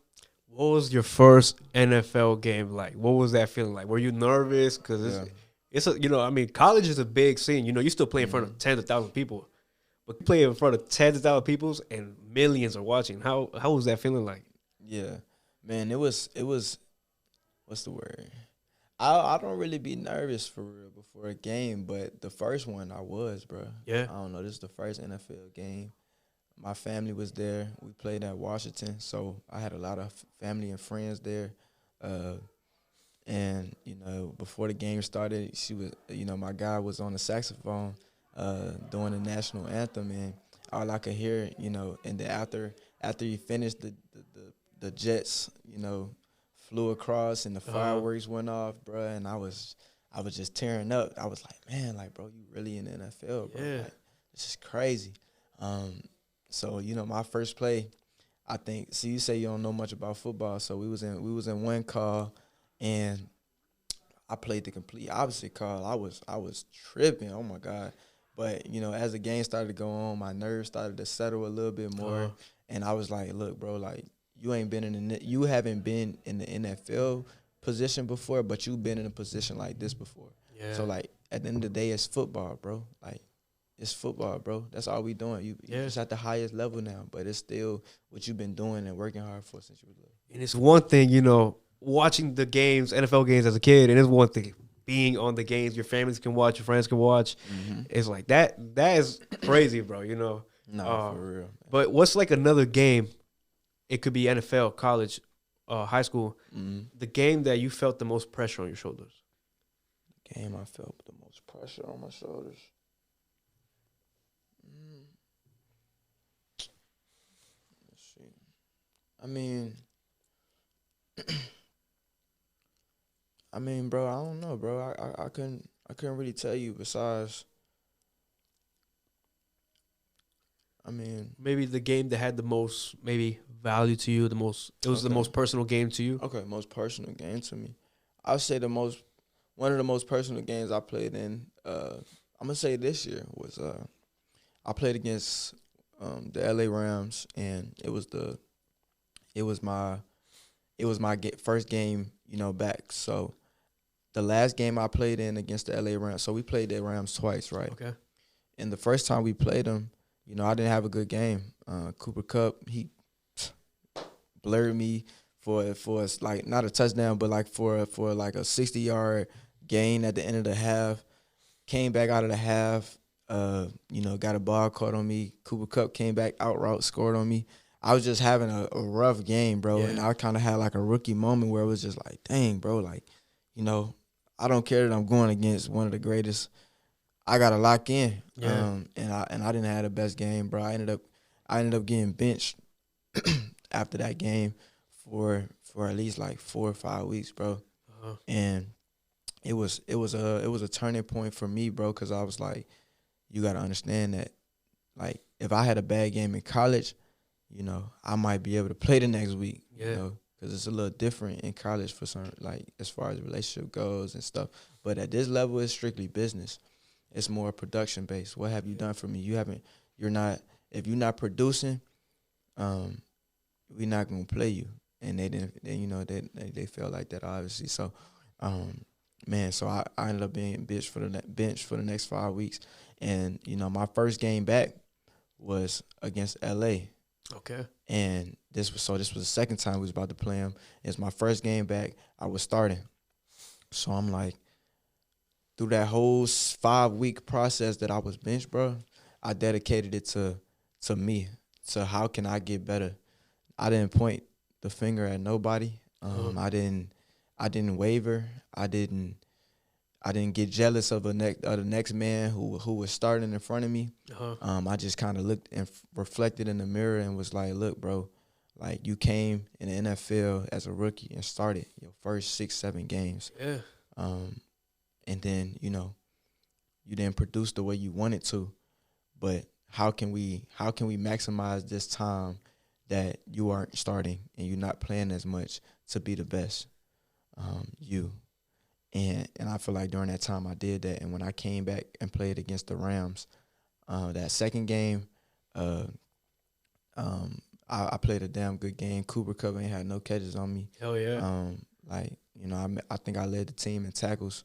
what was your first NFL game like? What was that feeling like? Were you nervous? Because it's a, you know, I mean, college is a big scene. You know, you still play in front of tens of thousands of people, but you play in front of tens of thousands of people and millions are watching. How was that feeling like? Yeah, man, it was. What's the word? I don't really be nervous for real before a game, but the first one I was, bro. Yeah. I don't know. This is the first NFL game. My family was there. We played at Washington, so I had a lot of family and friends there. And you know, before the game started, my guy was on the saxophone, doing the national anthem, and all I could hear, you know, and then after he finished, the jets, you know, flew across and the fireworks went off, bro, and I was just tearing up. I was like, man, like, bro, you really in the NFL, bro? Yeah. Like, this is crazy. So you know, my first play, I think. See, you say you don't know much about football, so we was in one call, and I played the complete opposite call. I was tripping. Oh my God. But you know, as the game started to go on, my nerves started to settle a little bit more, and I was like, look, bro, like, you haven't been in the NFL position before, but you've been in a position like this before. Yeah. So like at the end of the day, it's football, bro. Like, it's football, bro. That's all we doing. You just at the highest level now, but it's still what you've been doing and working hard for since you were little. And it's one thing, you know, watching the games, NFL games as a kid, and it's one thing being on the games your families can watch, your friends can watch. Mm-hmm. It's like that is crazy, bro, you know. No, for real. Man. But what's like another game? It could be NFL, college, high school. Mm-hmm. The game that you felt the most pressure on your shoulders. The game I felt the most pressure on my shoulders. Let's see. I mean, bro, I don't know, bro. I couldn't really tell you besides. I mean, maybe the game that had the most maybe value to you, the most personal game to you. Okay, most personal game to me. I'll say one of the most personal games I played in. I'm gonna say this year was I played against the LA Rams, and it was my first game, you know, back. So the last game I played in against the LA Rams. So we played the Rams twice, right? Okay. And the first time we played them, you know, I didn't have a good game. Cooper Kupp, he blurred me for like not a touchdown, but like for like a 60-yard gain at the end of the half. Came back out of the half. got a ball caught on me. Cooper Kupp came back, out route, scored on me. I was just having a rough game, bro. Yeah. And I kind of had like a rookie moment where it was just like, dang, bro, like, I don't care that I'm going against one of the greatest. I gotta lock in. Yeah. And I didn't have the best game, bro. I ended up getting benched after that game for at least like 4 or 5 weeks, bro. Uh-huh. And it was a turning point for me, bro, because I was like, you gotta understand that, like, if I had a bad game in college, I might be able to play the next week. Yeah. Because it's a little different in college for some, like, as far as relationship goes and stuff. But at this level, it's strictly business. It's more production based. What have you done for me? If you're not producing, we're not gonna play you. And they felt like that, obviously. So, so I ended up being benched for the next 5 weeks. And, my first game back was against LA. Okay. And this was the second time we was about to play him. It's my first game back. I was starting. So I'm like, through that whole 5-week process that I was benched, bro, I dedicated it to me, to how can I get better. I didn't point the finger at nobody. I didn't waver. I didn't get jealous of the next man who was starting in front of me. I just kind of looked and reflected in the mirror and was like, look, bro, like, you came in the NFL as a rookie and started your first 6-7 games. Yeah. And then, you didn't produce the way you wanted to. But how can we maximize this time that you aren't starting and you're not playing as much to be the best? And I feel like during that time I did that. And when I came back and played against the Rams, that second game, I played a damn good game. Cooper Kupp ain't had no catches on me. Hell yeah. I think I led the team in tackles,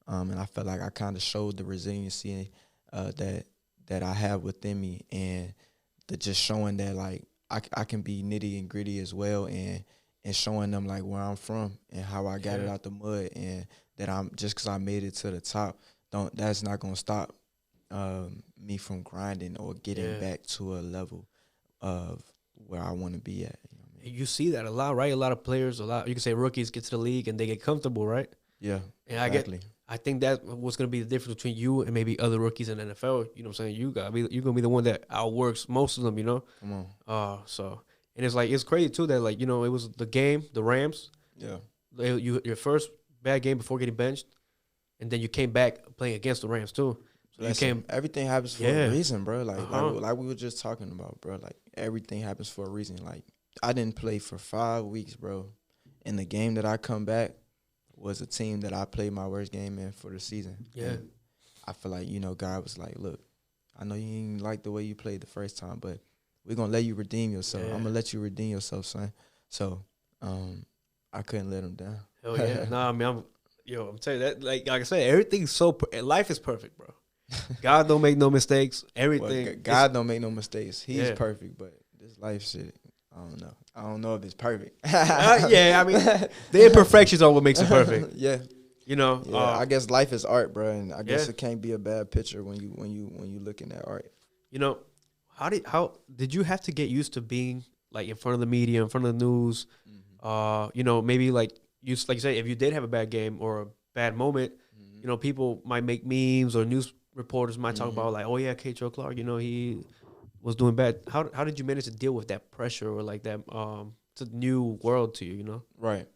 and I felt like I kind of showed the resiliency that I have within me, and just showing that, like, I can be nitty and gritty as well, and showing them, like, where I'm from and how I got it out the mud, and that I'm just because I made it to the top, that's not gonna stop me from grinding or getting back to a level of where I want to be at. You know what I mean? You see that a lot, right? A lot of players, you can say rookies get to the league and they get comfortable, right? Yeah, and exactly. I think that what's going to be the difference between you and maybe other rookies in the NFL. You know what I'm saying? You're going to be the one that outworks most of them, Come on. And it's like, it's crazy too that, like, it was the game, the Rams. Yeah. Your first bad game before getting benched, and then you came back playing against the Rams too. So everything happens for a reason, bro. Like we were just talking about, bro. Like, everything happens for a reason. Like, I didn't play for 5 weeks, bro. And the game that I come back was a team that I played my worst game in for the season. Yeah. And I feel like, God was like, look, I know you didn't like the way you played the first time, but we're going to let you redeem yourself. Yeah. I'm going to let you redeem yourself, son. So I couldn't let him down. Hell yeah. Nah, I mean, I'm telling you that, like I said, everything's life is perfect, bro. God don't make no mistakes. Everything. Well, God don't make no mistakes. He's perfect, but this life shit, I don't know. I don't know if it's perfect. I mean, the imperfections are what makes it perfect. Yeah. I guess life is art, bro, and I guess it can't be a bad picture when you looking at art. How did you have to get used to being, like, in front of the media, in front of the news? Mm-hmm. Maybe like you say, if you did have a bad game or a bad moment, mm-hmm. People might make memes, or news reporters might talk about, like, oh yeah, Kei'trel Clark, he was doing bad. How did you manage to deal with that pressure, or like that? It's a new world to you, Right.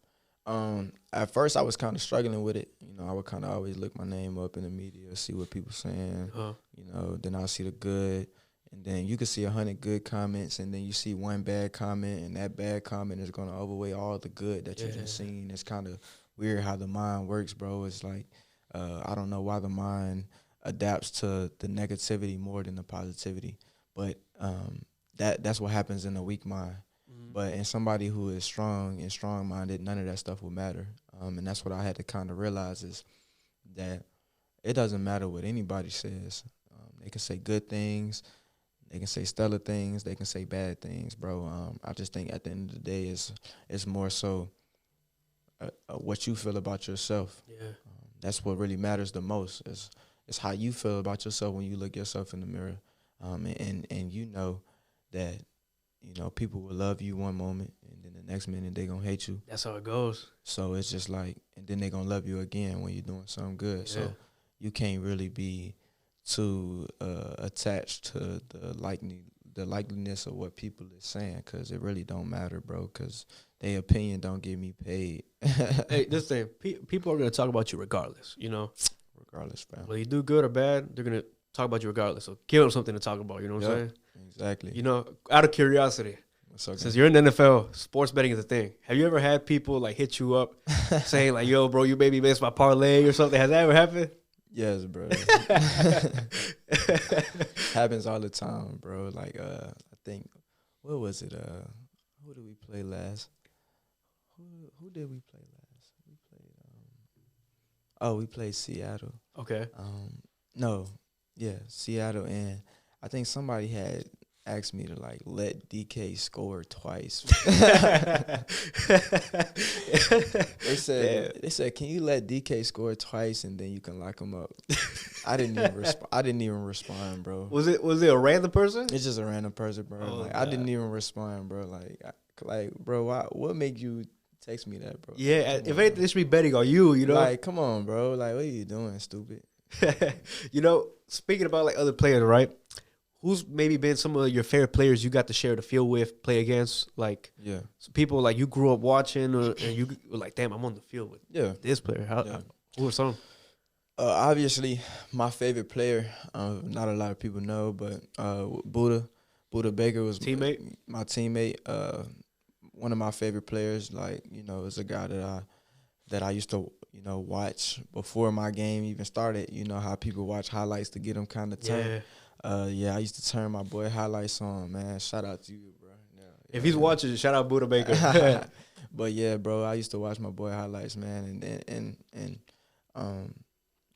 At first, I was kind of struggling with it. I would kind of always look my name up in the media, see what people saying. Then I'll see the good, and then you can see 100 good comments, and then you see one bad comment, and that bad comment is going to overweigh all the good that you just seen. It's kind of weird how the mind works, bro. It's like, I don't know why the mind adapts to the negativity more than the positivity, but that's what happens in a weak mind. Mm-hmm. But in somebody who is strong and strong-minded, none of that stuff will matter. And that's what I had to kind of realize, is that it doesn't matter what anybody says. They can say good things, they can say stellar things, they can say bad things, bro. I just think at the end of the day, it's more so what you feel about yourself. Yeah. That's what really matters the most. Is it's how you feel about yourself when you look yourself in the mirror. And you know that, you know, people will love you one moment and then the next minute they gonna hate you. That's how it goes. So it's just like, and then they gonna love you again when you're doing something good. Yeah. So you can't really be too attached to the likeliness of what people is saying, because it really don't matter, bro, because their opinion don't get me paid. Hey, this thing, people are going to talk about you regardless, you know? Regardless, fam. Whether you do good or bad, they're going to talk about you regardless. So give them something to talk about, you know what I'm saying? Exactly. You know, out of curiosity, since you're in the NFL, sports betting is a thing. Have you ever had people, like, hit you up saying, like, yo, bro, you made me miss my parlay or something? Has that ever happened? Yes, bro. Happens all the time, bro. Like, I think, what was it? Who did we play last? Who did we play last? We played, we played Seattle. Okay. Seattle, and I think somebody had asked me to, like, let DK score twice. They said, can you let DK score twice and then you can lock him up? I didn't even respond, bro. Was it a random person? It's just a random person, bro. I didn't even respond, bro. Like, bro, what made you text me that, bro? Yeah, if anything, this should be betting on you, you know? Like, come on, bro. Like, what are you doing, stupid? You know, speaking about, like, other players, right? Who's maybe been some of your favorite players you got to share the field with, play against? Like, people like you grew up watching, and you were like, damn, I'm on the field with this player. Who are some? Obviously, my favorite player, not a lot of people know, but Buddha Baker was my teammate. One of my favorite players, like, you know, is a guy that I used to, you know, watch before my game even started. You know how people watch highlights to get them kind of turned. I used to turn my boy highlights on, man. Shout out to you, bro. If he's watching, shout out Buddha Baker. But yeah, bro, I used to watch my boy highlights, man, and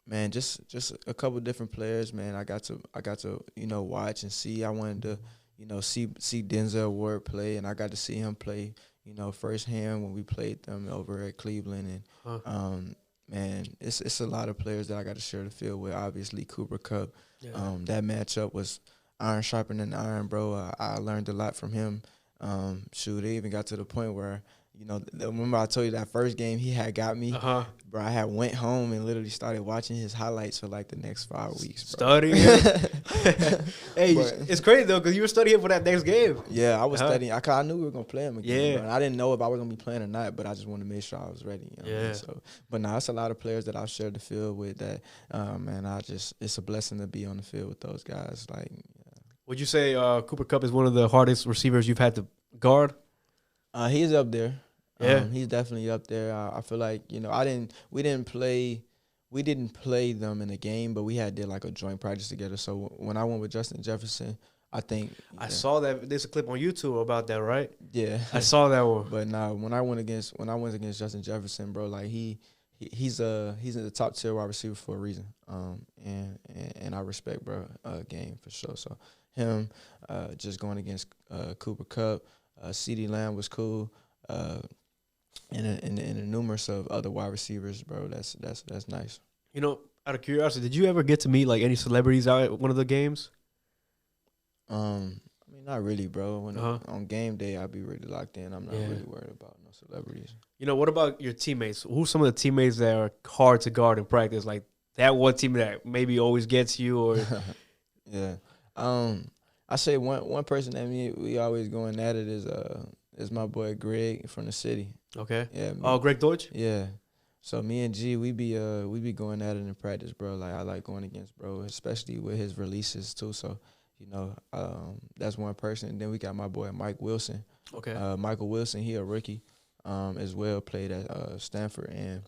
man, just a couple different players, man. I got to you know, watch and see. I wanted to, you know, see Denzel Ward play, and I got to see him play, you know, firsthand when we played them over at Cleveland, and man, it's a lot of players that I got to share the field with. Obviously, Cooper Kupp. That matchup was iron sharpening iron, bro. I learned a lot from him. It even got to the point where, you know, remember I told you that first game he had got me? Bro, I had went home and literally started watching his highlights for, like, the next 5 weeks, bro. Studying? Hey, it's crazy, though, because you were studying for that next game. Yeah, I was studying. I knew we were going to play him again, bro. And I didn't know if I was going to be playing or not, but I just wanted to make sure I was ready. You know what I mean? So, but now it's a lot of players that I've shared the field with that, man, it's a blessing to be on the field with those guys. Like, Would you say Cooper Kupp is one of the hardest receivers you've had to guard? He's up there. Yeah, he's definitely up there. I feel like, you know, we didn't play them in a game, but we did like a joint practice together. So when I went with Justin Jefferson, I think I saw that. There's a clip on YouTube about that, right? Yeah, I saw that one. But nah, when I went against Justin Jefferson, bro, like he's in the top tier wide receiver for a reason. And I respect, bro, game for sure. So him just going against Cooper Kupp, CeeDee Lamb was cool. And the numerous of other wide receivers, bro. That's nice. You know, out of curiosity, did you ever get to meet, like, any celebrities out at one of the games? I mean, not really, bro. When on game day, I'd be really locked in. I'm not really worried about no celebrities. You know, what about your teammates? Who's some of the teammates that are hard to guard in practice? Like that one team that maybe always gets you, or yeah. I say one person that we always going at it is my boy Greg from the city. Okay. Yeah. Greg Deutsch? Yeah. So me and G, we be going at it in practice, bro. Like, I like going against bro, especially with his releases too. So, you know, that's one person. And then we got my boy Mike Wilson. Okay. Michael Wilson, he a rookie, as well, played at Stanford, and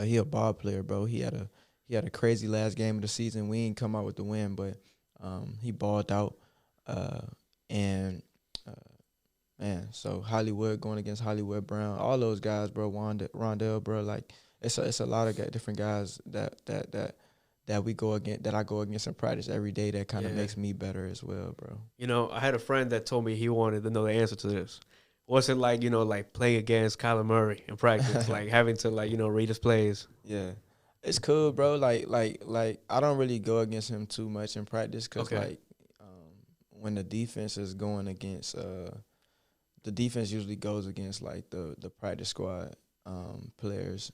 he a ball player, bro. He had a crazy last game of the season. We ain't come out with the win, but he balled out, man, so Hollywood going against Hollywood Brown, all those guys, bro. Rondell, bro. Like, it's a lot of different guys that we go against, that I go against in practice every day. That kind of makes me better as well, bro. You know, I had a friend that told me he wanted to know the answer to this. What's it like, you know, like playing against Kyler Murray in practice, like having to, like, you know, read his plays? Yeah, It's cool, bro. Like I don't really go against him too much in practice because like when the defense is going against the defense usually goes against like the practice squad players.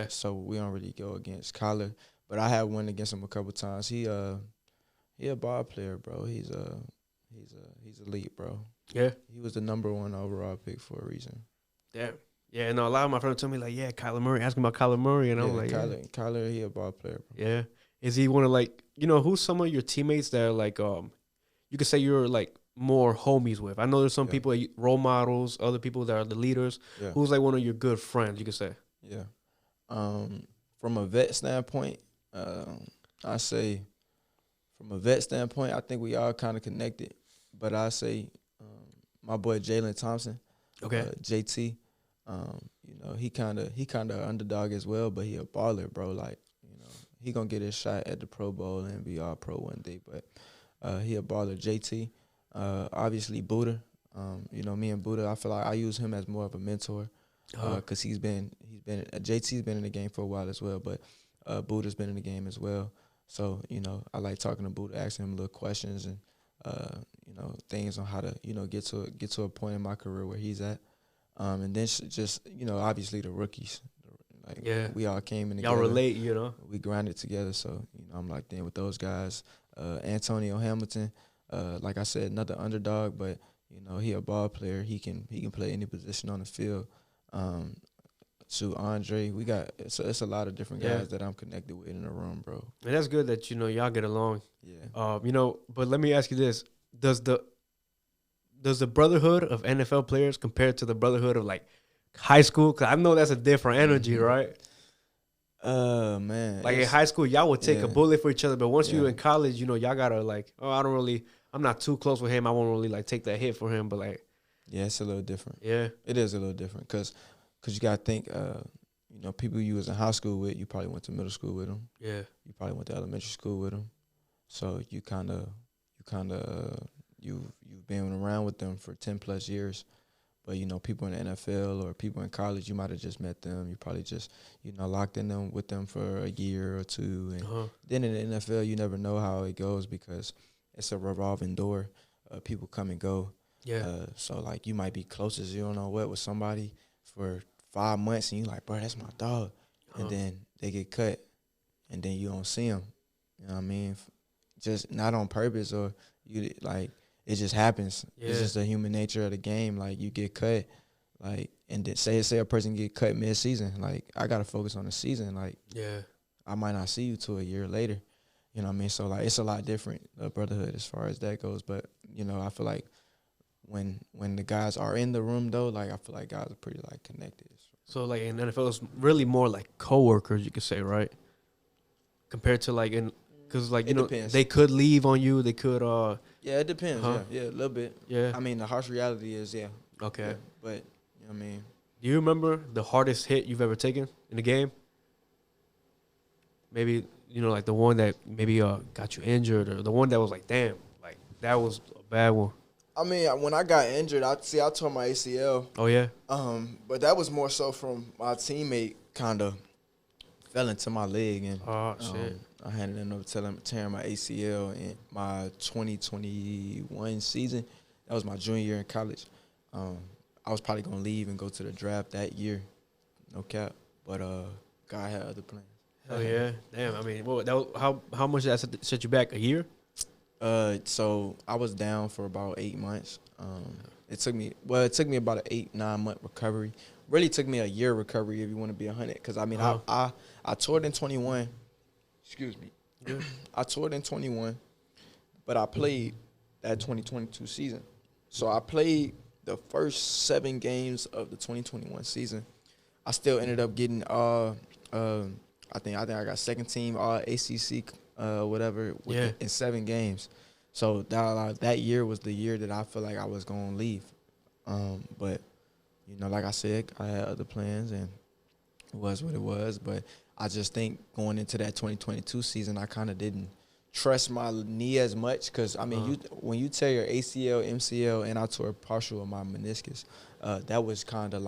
So we don't really go against Kyler, but I have went against him a couple times. He a ball player, bro. He's elite, bro. Yeah, he was the #1 overall pick for a reason. Damn. Yeah, no, a lot of my friends tell me like, yeah, Kyler Murray. Ask me about Kyler Murray, and I'm like, Kyler, he a ball player, bro. Yeah, is he one of like who's some of your teammates that are like you could say you're like more homies with? I know there's some people role models, other people that are the leaders. Yeah. Who's like one of your good friends? You could say. Yeah, from a vet standpoint, I say from a vet standpoint, I think we all kind of connected. But I say my boy Jalen Thompson, JT. He kind of underdog as well, but he a baller, bro. Like, he gonna get his shot at the Pro Bowl and be all pro one day. But he a baller. JT, obviously Buddha. Me and Buddha, I feel like I use him as more of a mentor, because JT's been in the game for a while as well, but Buddha's been in the game as well. So I like talking to Buddha, asking him little questions and things on how to get to a point in my career where he's at. And then just, obviously the rookies. Like, we all came in together. Y'all relate, We grinded together. So, I'm locked in with those guys. Antonio Hamilton, like I said, another underdog, but, he a ball player. He can play any position on the field. Andre, we got it's a lot of different guys that I'm connected with in the room, bro. And that's good that, y'all get along. Yeah. But let me ask you this. Does the brotherhood of NFL players compare to the brotherhood of like high school? Because I know that's a different energy, right? Man. Like in high school, y'all would take a bullet for each other, but once you're in college, y'all gotta like, I'm not too close with him. I won't really like take that hit for him, but like, yeah, it's a little different. Yeah, it is a little different because you gotta think, people you was in high school with, you probably went to middle school with them. Yeah, you probably went to elementary school with them, so you've been around with them for 10+ years. But, people in the NFL or people in college, you might have just met them. You probably just, locked in them with them for a year or two. And then in the NFL, you never know how it goes because it's a revolving door. People come and go. Yeah. So, like, you might be close as you don't know what with somebody for 5 months, and you're like, bro, that's my dog. And then they get cut, and then you don't see them. You know what I mean? Just not on purpose, or you like it just happens. Yeah. It's just the human nature of the game. Like, you get cut, like, and then say a person get cut mid-season. Like, I gotta focus on the season. Like, I might not see you till a year later. You know what I mean? So, like, it's a lot different, brotherhood, as far as that goes. But I feel like when the guys are in the room, though, like, I feel like guys are pretty like connected. So, like, in NFL, it's really more like coworkers, you could say, right? Compared to like in. Because, like, depends. They could leave on you. They could, Yeah, it depends. Yeah, a little bit. Yeah. I mean, the harsh reality is, Okay. Yeah, but, you know what I mean? Do you remember the hardest hit you've ever taken in the game? Maybe, like the one that maybe got you injured, or the one that was like, damn, like, that was a bad one. I mean, when I got injured, I tore my ACL. Oh, yeah? But that was more so from my teammate kind of fell into my leg, and shit. I ended up tearing my ACL in my 2021 season. That was my junior year in college. I was probably gonna leave and go to the draft that year, no cap. But God had other plans. Oh yeah, damn. I mean, how much did that set you back? A year? So I was down for about 8 months. It took me about an 8-9 month recovery. Really took me a year recovery if you want to be 100. Because I mean, I toured in 21. Excuse me. Yeah. I toured in 21, but I played that 2022 season. So I played the first 7 games of the 2021 season. I still ended up getting I think I got second team all ACC whatever in 7 games. So that year was the year that I feel like I was gonna leave. But like I said, I had other plans and it was what it was. But I just think going into that 2022 season, I kind of didn't trust my knee as much because, I mean, when you tear your ACL, MCL, and I tore partial of my meniscus, that was kind of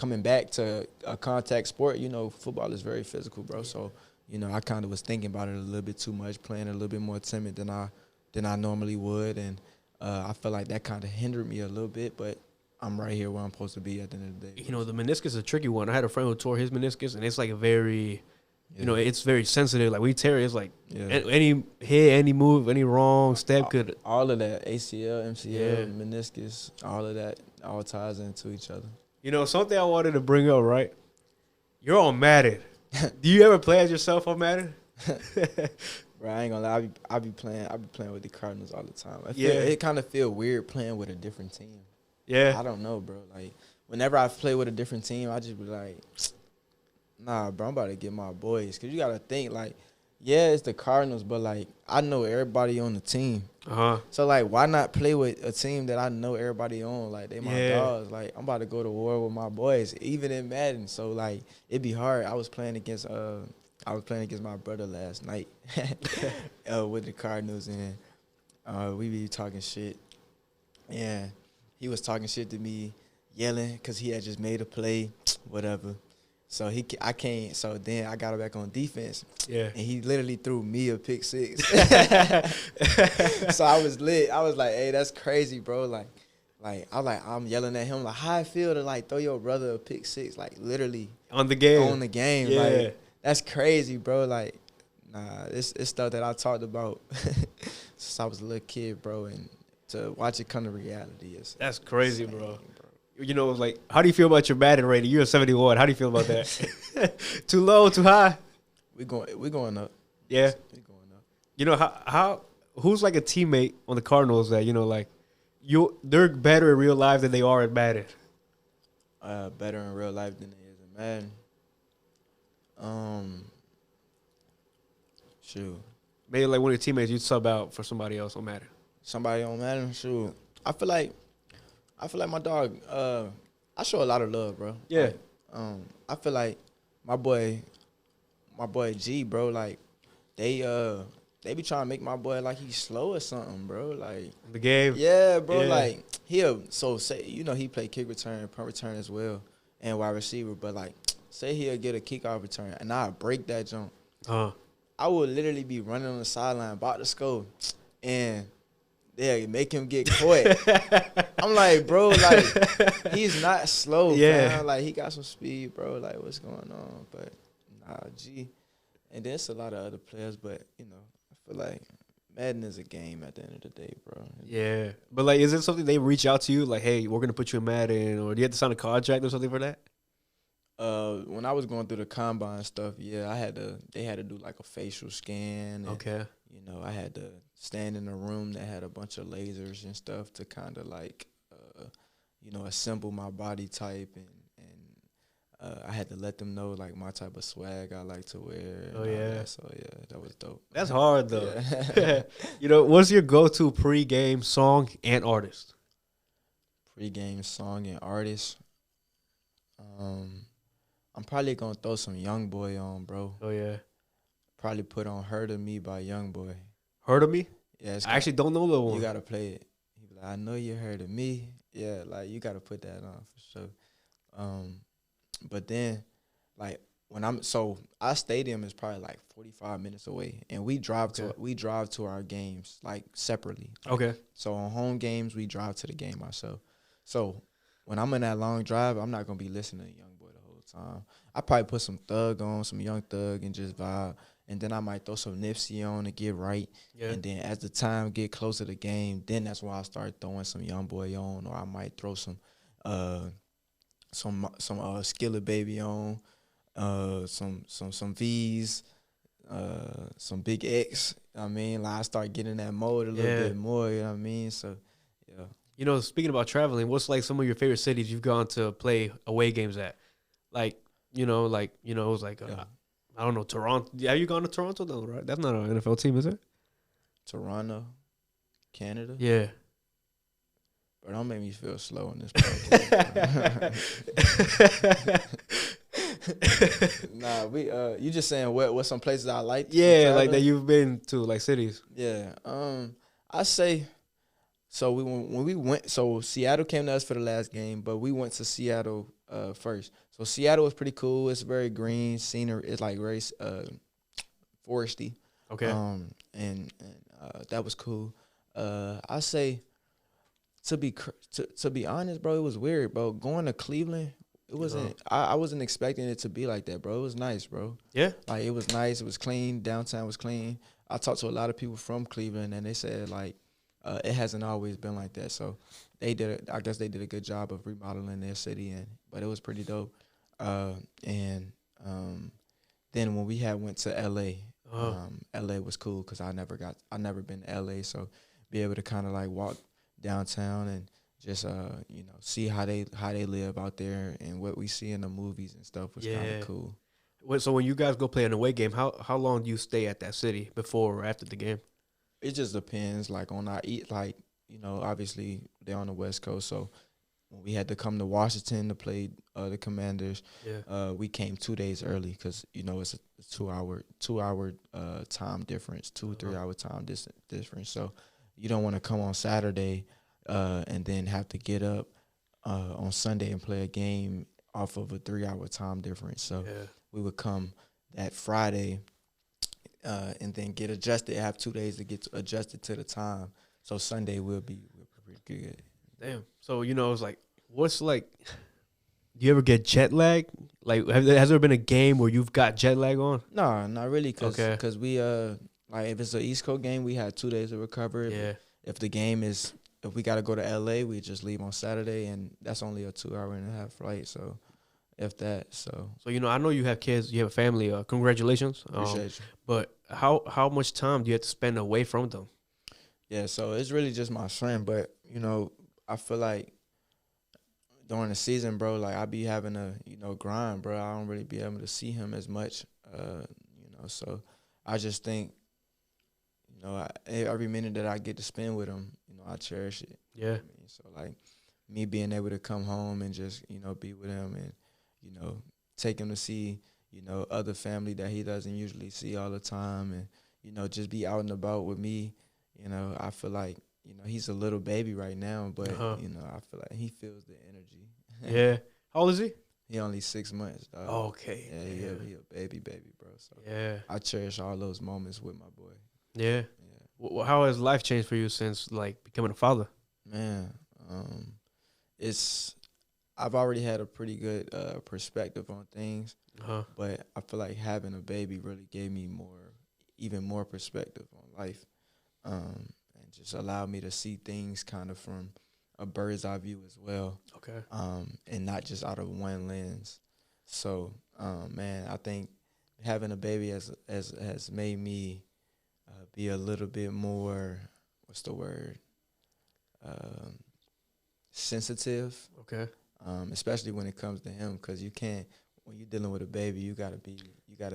coming back to a contact sport, you know, football is very physical, bro. So, you know, I kind of was thinking about it a little bit too much, playing a little bit more timid than I normally would, and I feel like that kind of hindered me a little bit, but I'm right here where I'm supposed to be at the end of the day. You know, the meniscus is a tricky one. I had a friend who tore his meniscus, and it's like a very, you know, it's very sensitive. Like, we tear it, it's like any hit, any move, any wrong step could. All of that, ACL, MCL, meniscus, all of that, all ties into each other. You know, something I wanted to bring up, right? You're on Madden. Do you ever play as yourself on Madden? Bro, I ain't gonna lie. I be playing with the Cardinals all the time. It kind of feel weird playing with a different team. Yeah. I don't know, bro. Like, whenever I play with a different team, I just be like, nah, bro, I'm about to get my boys. Because you got to think, like, yeah, it's the Cardinals, but, like, I know everybody on the team. So, like, why not play with a team that I know everybody on? Like, they my dogs. Like, I'm about to go to war with my boys, even in Madden. So, like, it'd be hard. I was playing against my brother last night with the Cardinals, and we be talking shit. And he was talking shit to me, yelling because he had just made a play, whatever. So I can't. So then I got back on defense. Yeah. And he literally threw me a pick six. So I was lit. I was like, hey, that's crazy, bro. I'm yelling at him like, how I feel to like throw your brother a pick six, like literally on the game. Yeah. Like, that's crazy, bro. Like, nah, it's stuff that I talked about since I was a little kid, bro, and to watch it come to reality that's crazy, insane, bro. You know, like, how do you feel about your batting rating? You're a 71. How do you feel about that? Too low, too high? We going up. Yeah. We going up. You know, how who's like a teammate on the Cardinals that, you know, like, they're better in real life than they are in Madden? Better in real life than they is in Madden. Shoot. Maybe like one of your teammates you'd sub out for somebody else on Madden. Somebody on Madden, shoot. I feel like my dog. I show a lot of love, bro. Yeah. Like, I feel like my boy G, bro. Like, they be trying to make my boy like he's slow or something, bro. Like the game. Yeah, bro. Yeah. Like he play kick return, punt return as well, and wide receiver. But like, say he'll get a kickoff return, and I break that jump. I would literally be running on the sideline about to score, and make him get caught. I'm like, bro, like, he's not slow, man. Like, he got some speed, bro. Like, what's going on? But, nah, G. And there's a lot of other players, but, you know, I feel like Madden is a game at the end of the day, bro. Yeah. But, like, is it something they reach out to you? Like, hey, we're going to put you in Madden, or do you have to sign a contract or something for that? When I was going through the combine stuff, yeah, they had to do, like, a facial scan. And, okay. You know, I had to stand in a room that had a bunch of lasers and stuff to kind of like, you know, assemble my body type, and I had to let them know like my type of swag I like to wear. Oh yeah. That. So yeah, that was dope. That's hard though. Yeah. You know, what's your go-to pregame song and artist? Pregame song and artist. I'm probably gonna throw some Young Boy on, bro. Oh yeah. Probably put on "Heard of Me" by Young Boy. Heard of Me? Yeah, I actually don't know that one. You gotta play it. He be like, I know you heard of me. Yeah, like you gotta put that on for sure. But then, like our stadium is probably like 45 minutes away, and we drive to our games like separately. Okay. So on home games, we drive to the game ourselves. So when I'm in that long drive, I'm not gonna be listening to Young Boy the whole time. I probably put some Thug on, some Young Thug, and just vibe. And then I might throw some Nipsey on to get right. Yeah. And then as the time get closer to the game, then that's when I start throwing some Young Boy on, or I might throw some Skillet Baby on, some V's, some Big X. I mean, like I start getting in that mode a little bit more. You know what I mean? So yeah. You know, speaking about traveling, what's like some of your favorite cities you've gone to play away games at? Like, it was like. I don't know, Toronto. Have you gone to Toronto though, right? That's not an NFL team, is it? Toronto, Canada? Yeah. But don't make me feel slow in this podcast. Nah, you just saying what some places I like? Yeah, like that you've been to, like cities. Yeah. I say, so when we went, so Seattle came to us for the last game, but we went to Seattle first. So Seattle was pretty cool. It's very green scenery. It's like very foresty. Okay. And that was cool. I say to be honest, bro, it was weird, bro. Going to Cleveland, it wasn't. I wasn't expecting it to be like that, bro. It was nice, bro. Yeah. Like it was nice. It was clean. Downtown was clean. I talked to a lot of people from Cleveland, and they said like it hasn't always been like that. So they did. I guess they did a good job of remodeling their city, but it was pretty dope. And then when we went to LA, LA was cool because I never been to LA, so be able to kind of like walk downtown and just see how they live out there and what we see in the movies and stuff was kind of cool. So when you guys go play an away game, how long do you stay at that city before or after the game? It just depends. Like on our obviously they're on the West Coast, so when we had to come to Washington to play the Commanders, we came 2 days early because it's a 2 hour time difference, 3 hour time difference. So you don't want to come on Saturday and then have to get up on Sunday and play a game off of a 3 hour time difference. So we would come that Friday and then get adjusted. Have 2 days to get adjusted to the time. So Sunday we'll be pretty good. Damn. So it's like, what's like? Do you ever get jet lag? Like, has there been a game where you've got jet lag on? No, not really. Cause we like if it's an East Coast game, we had 2 days to recover. Yeah. If we got to go to LA, we just leave on Saturday, and that's only a 2 hour and a half flight. So, if that, so I know you have kids, you have a family. Congratulations. Appreciate you. But how much time do you have to spend away from them? Yeah, so it's really just my son, but I feel like during the season, bro, like I be having a grind, bro. I don't really be able to see him as much, So I just think, every minute that I get to spend with him, I cherish it. Yeah. So like me being able to come home and just be with him and take him to see other family that he doesn't usually see all the time, and just be out and about with me. I feel like he's a little baby right now, but I feel like he feels the energy. Yeah. How old is he? He only 6 months, dog. Okay. Yeah, he a baby, bro. So I cherish all those moments with my boy. Yeah. How has life changed for you since like becoming a father? Man, I've already had a pretty good perspective on things, but I feel like having a baby really gave me even more perspective on life, and just allowed me to see things kind of from a bird's eye view as well. Okay. And not just out of one lens. So, man, I think having a baby has made me be a little bit more, what's the word? Sensitive. Okay. Especially when it comes to him, because you can't. When you're dealing with a baby, you gotta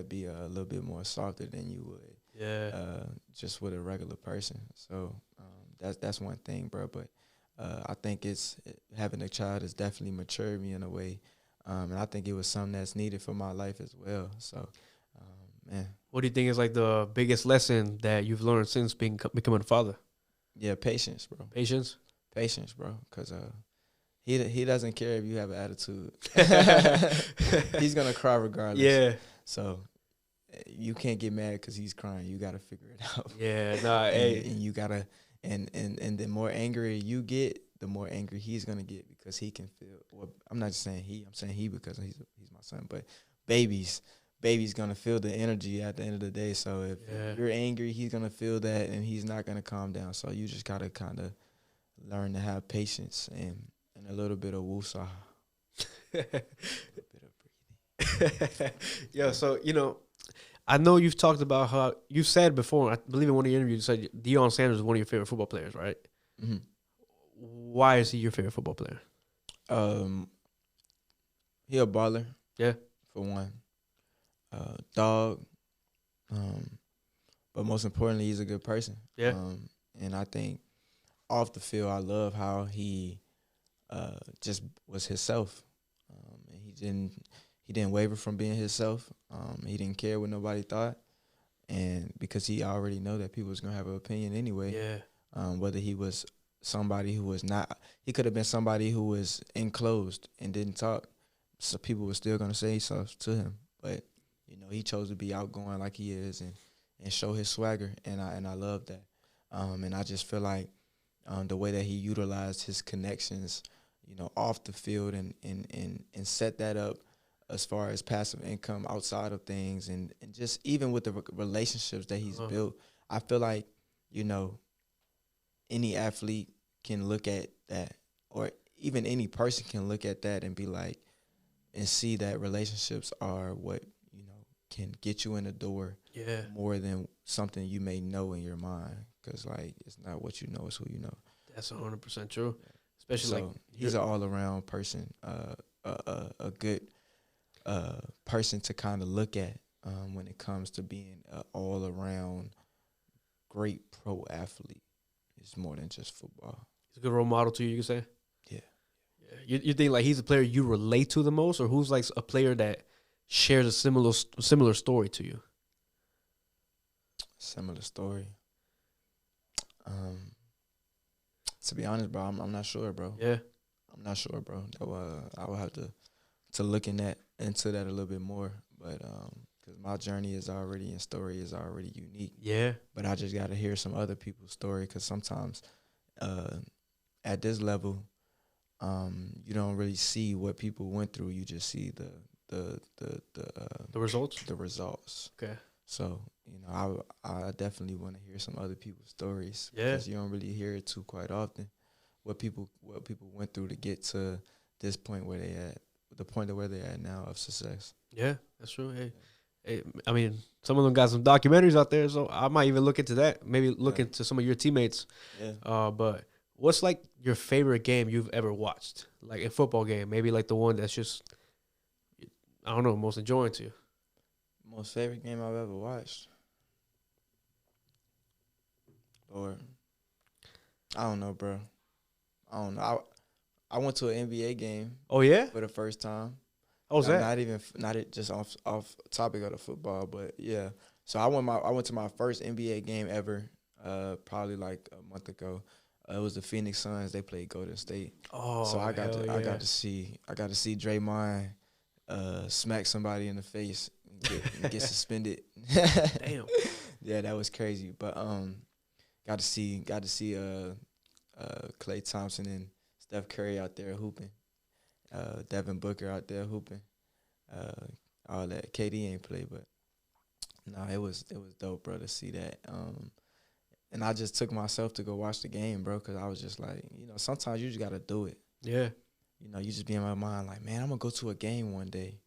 be a little bit more softer than you would. Yeah. Just with a regular person. So that's one thing, bro. But I think having a child has definitely matured me in a way, and I think it was something that's needed for my life as well. So, man. What do you think is like the biggest lesson that you've learned since becoming a father? Yeah, patience, bro. Patience, bro. Because he doesn't care if you have an attitude. He's gonna cry regardless. Yeah. So you can't get mad because he's crying. You gotta figure it out. Yeah. And you gotta and the more angry you get, the more angry he's gonna get because he can feel. Well, I'm not just saying he. I'm saying he because he's my son. But baby's gonna feel the energy at the end of the day. So if you're angry, he's gonna feel that, and he's not gonna calm down. So you just gotta kind of learn to have patience and a little bit of woosah. A bit of breathing. Yeah. So I know you've talked about how you said before. I believe in one of your interviews, you said Dion Sanders is one of your favorite football players, right? Mm-hmm. Why is he your favorite football player? He a baller. Yeah. For one. Dog. But most importantly, he's a good person. Yeah. And I think off the field, I love how he just was himself. And he didn't waver from being himself. He didn't care what nobody thought. And because he already know that people was going to have an opinion anyway. Yeah. Whether he was somebody who was not, he could have been somebody who was enclosed and didn't talk. so people were still gonna say stuff to him, but you know he chose to be outgoing like he is and show his swagger, and I love that. And I just feel like the way that he utilized his connections, you know, off the field and set that up as far as passive income outside of things, and just even with the relationships that he's built, I feel like, you know, any athlete can look at that, or even any person can look at that and be like, and see that relationships are what, you know, can get you in the door more than something you may know in your mind. Because, like, it's not what you know, it's who you know. That's 100% true. Especially, so he's an all-around person, a good person to kind of look at when it comes to being an all-around great pro athlete. It's more than just football. He's a good role model to you, you can say? Yeah. You think, like, he's a player you relate to the most, or who's, like, a player that shares a similar story to you? Similar story. To be honest, bro, I'm not sure, bro. Yeah. I'm not sure, bro. I will have to look into that a little bit more. But because my journey is already and story is already unique. Yeah. But I just got to hear some other people's story, because sometimes at this level, you don't really see what people went through. You just see the results. The results. Okay. So, you know, I definitely want to hear some other people's stories. Yeah. Because you don't really hear it too quite often. What people went through to get to this point where they at, the point of where they're at now of success. Yeah, that's true. Hey, I mean, some of them got some documentaries out there, so I might even look into that. Maybe look into some of your teammates. Yeah. But what's, like, your favorite game you've ever watched? Like a football game, maybe like the one that's just, I don't know, most enjoying to you. Most favorite game I've ever watched? Lord, I don't know, bro. I don't know. I went to an NBA game. Oh yeah, for the first time. How was that? Not just off topic of the football, but yeah. So I went to my first NBA game ever. Probably like a month ago. It was the Phoenix Suns. They played Golden State. Oh, so I got to see Draymond smack somebody in the face and get suspended. Damn. Yeah, that was crazy. But got to see Klay Thompson and Steph Curry out there hooping. Devin Booker out there hooping. All that. KD ain't play, but no, it was dope, bro, to see that. And I just took myself to go watch the game, bro, because I was just like, you know, sometimes you just got to do it. Yeah. You know, you just be in my mind like, man, I'm going to go to a game one day.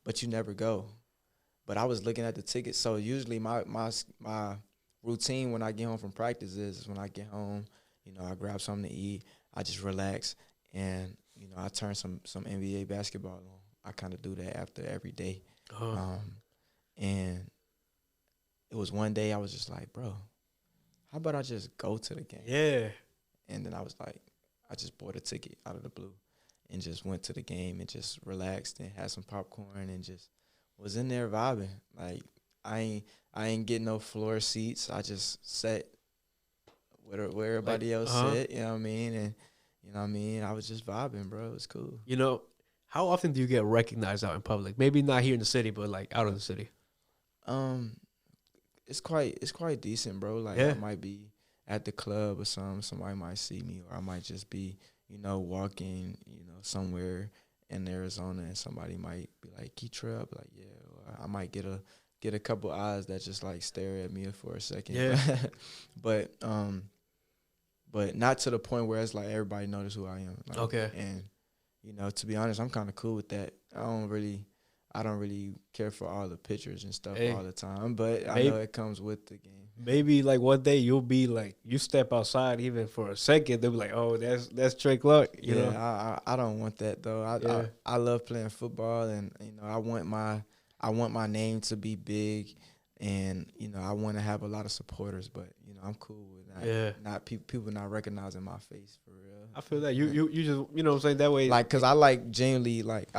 But you never go. But I was looking at the tickets. So usually my routine when I get home from practice is when I get home, you know, I grab something to eat. I just relax. And, you know, I turn some NBA basketball on. I kind of do that after every day. And it was one day I was just like, bro, how about I just go to the game? Yeah. And then I was like, I just bought a ticket out of the blue and just went to the game and just relaxed and had some popcorn and just was in there vibing. Like, I ain't getting no floor seats. I just sat where everybody else sat, you know what I mean? And, you know what I mean? I was just vibing, bro. It was cool. You know, how often do you get recognized out in public? Maybe not here in the city, but, like, out of the city. It's quite decent, bro. Like, I might be at the club or something. Somebody might see me, or I might just be, you know, walking, you know, somewhere in Arizona, and somebody might be like, Kei'trel, like, yeah. Or I might get a couple eyes that just, like, stare at me for a second. Yeah. But not to the point where it's like everybody knows who I am. Like, okay. And, you know, to be honest, I'm kind of cool with that. I don't really care for all the pictures and stuff all the time, but I know it comes with the game. Maybe, like, one day you'll be like, you step outside even for a second, they'll be like, oh, that's Trey Clark. You know? I don't want that though. I love playing football, and, you know, I want my name to be big, and, you know, I want to have a lot of supporters, but, you know, I'm cool with not people not recognizing my face for real. I feel that you just, you know what I'm saying, that way. Like, cause I like genuinely, like,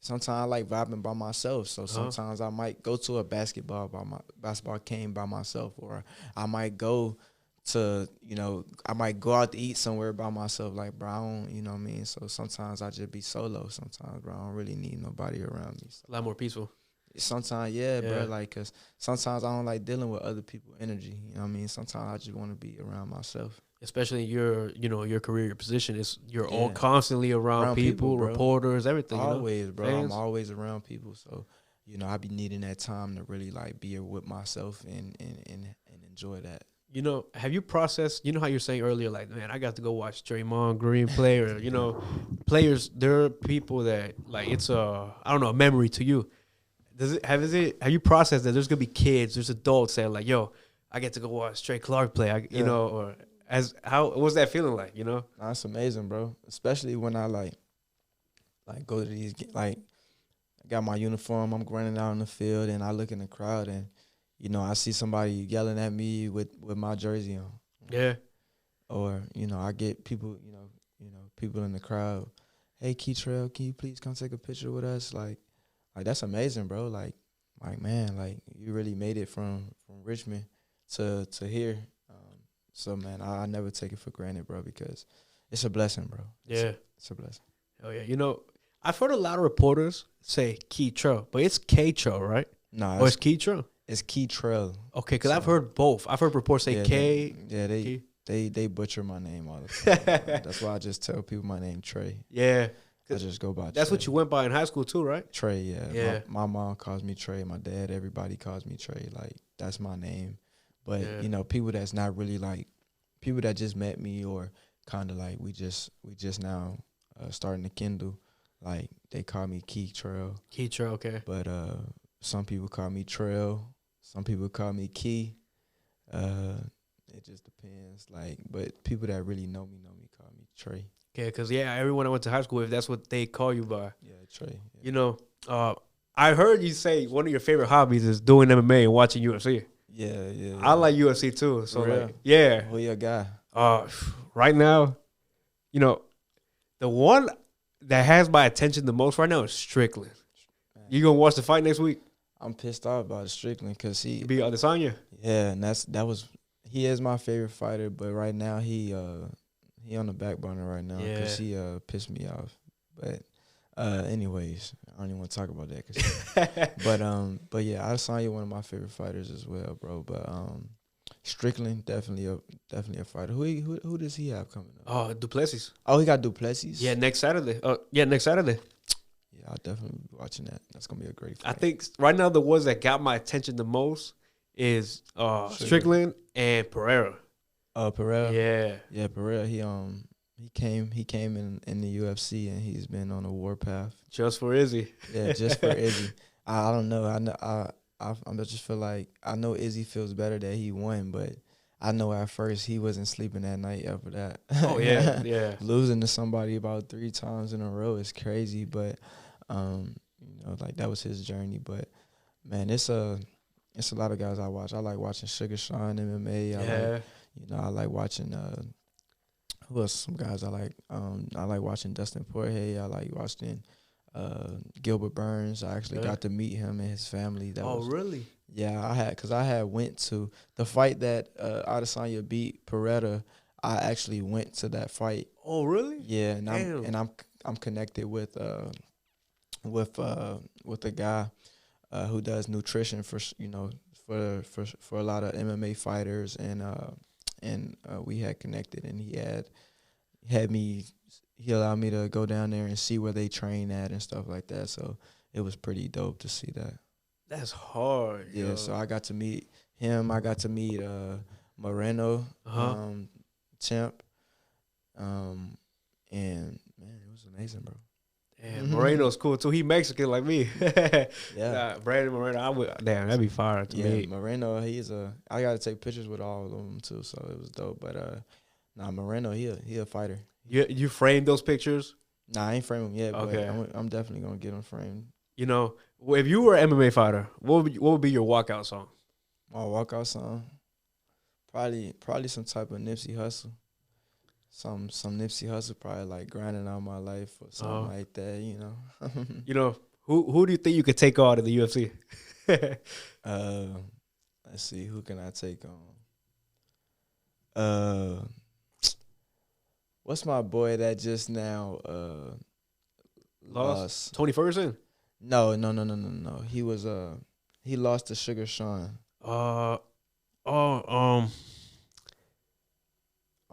sometimes I like vibing by myself. So sometimes I might go to a basketball game by myself, or I might go to, you know, I might go out to eat somewhere by myself. Like, bro, I don't, you know what I mean? So sometimes I just be solo. Sometimes, bro, I don't really need nobody around me. So. A lot more peaceful. Sometimes, yeah, bro. Like, cause sometimes I don't like dealing with other people's energy. You know what I mean? Sometimes I just want to be around myself. Especially your, you know, your career, your position is you're all constantly around people, reporters, everything. Always, you know? bro. Fans. I'm always around people. So, you know, I be needing that time to really like be with myself and enjoy that. You know, have you processed, you know how you're saying earlier, like, man, I got to go watch Draymond Green play, or, you know, players, there are people that, like, it's I don't know, a memory to you. Have you processed that there's going to be kids, there's adults that are like, yo, I get to go watch Kei'trel Clark play, you know, or what's that feeling like, you know? That's amazing, bro. Especially when I, like go to these, like, I got my uniform, I'm running out in the field, and I look in the crowd, and, you know, I see somebody yelling at me with my jersey on. Yeah. Or, you know, I get people, you know, people in the crowd, hey, Kei'trel, can you please come take a picture with us? Like that's amazing, bro. Like, man, like, you really made it from Richmond to here. So, man, I never take it for granted, bro, because it's a blessing, bro. Yeah. It's a blessing. Oh, yeah. You know, I've heard a lot of reporters say Kei'trel, but it's Kei'trel, right? No, or it's Kei'trel? It's Kei'trel. Okay, because I've heard both. I've heard reports say K. They butcher my name all the time. That's why I just tell people my name Trey. Yeah. I just go by That's Trey. what you went by in high school too, right? Trey, yeah. My mom calls me Trey. My dad, everybody calls me Trey. Like, that's my name. But, you know, people that's not really, like, people that just met me or kind of like we just now starting to kindle, like, they call me Kei'trel. Kei'trel, okay. But some people call me Trail. Some people call me Key. It just depends. Like, but people that really know me call me Trey. Yeah, because, everyone I went to high school with, that's what they call you by. Yeah, Trey. Yeah. You know, I heard you say one of your favorite hobbies is doing MMA and watching UFC. Yeah. I like UFC too. So, like, Who your guy? Right now, you know, the one that has my attention the most right now is Strickland. Man. You gonna watch the fight next week? I'm pissed off about Strickland because he be Adesanya. Yeah, and he is my favorite fighter, but right now he on the back burner right now because he pissed me off. But anyways, I don't even want to talk about that. But yeah, Adesanya one of my favorite fighters as well, bro. But Strickland definitely a fighter. Who does he have coming up? Oh, Duplessis. Oh, he got Duplessis. Yeah, next Saturday. Next Saturday. Yeah, I'll definitely be watching that. That's gonna be a great fight. I think right now the ones that got my attention the most is Strickland and Pereira. Pereira. Yeah, Pereira. He came in the UFC and he's been on a warpath. Just for Izzy. Yeah, just for Izzy. I don't know. I just feel like I know Izzy feels better that he won, but I know at first he wasn't sleeping that night after that. Oh yeah. Losing to somebody about 3 times in a row is crazy, but you know, like, that was his journey. But man, it's a lot of guys I watch. I like watching Sugar Sean MMA. I like watching who else? Some guys I like watching Dustin Poirier. I like watching Gilbert Burns. I actually got to meet him and his family. Really? Yeah, I had went to the fight that Adesanya beat Pereira. I actually went to that fight. Oh, really? Yeah, and I'm connected with a guy who does nutrition for a lot of MMA fighters, and we had connected, and he allowed me to go down there and see where they train at and stuff like that. So it was pretty dope to see that. That's hard. Yeah, yo. So I got to meet him. I got to meet Moreno, Champ, and man, it was amazing, bro. Damn, Moreno's cool too. He Mexican like me. Yeah, Brandon Moreno. That'd be fire to me. Moreno, I got to take pictures with all of them too, so it was dope. But Moreno, he a fighter. You framed those pictures? Nah, I ain't framed them yet. Okay, but I'm definitely gonna get them framed. You know, if you were an MMA fighter, what would be your walkout song? My walkout song, probably some type of Nipsey Hussle. Some Nipsey Hussle, probably like Grinding Out My Life or something like that, you know. You know, who do you think you could take on in the UFC? Let's see, who can I take on? What's my boy that just now lost? Tony Ferguson? No. He was he lost to Sugar Sean. I'm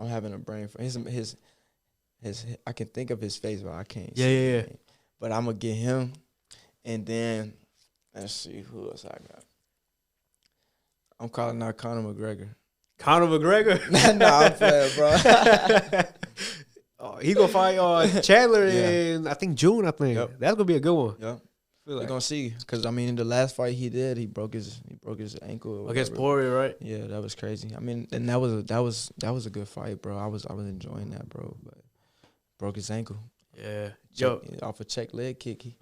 having a brain for his I can think of his face, but I can't. Yeah. But I'm gonna get him, and then let's see who else I got. I'm calling out Conor McGregor. Conor McGregor? Nah, I'm playing, bro. He gonna fight Chandler in I think June. I think that's gonna be a good one. Yep. We're gonna see, because I mean, in the last fight he did, he broke his ankle against Poirier, right? Yeah, that was crazy. I mean, and that was a good fight, bro. I was enjoying that, bro. But broke his ankle. Yeah, off a check leg kick. He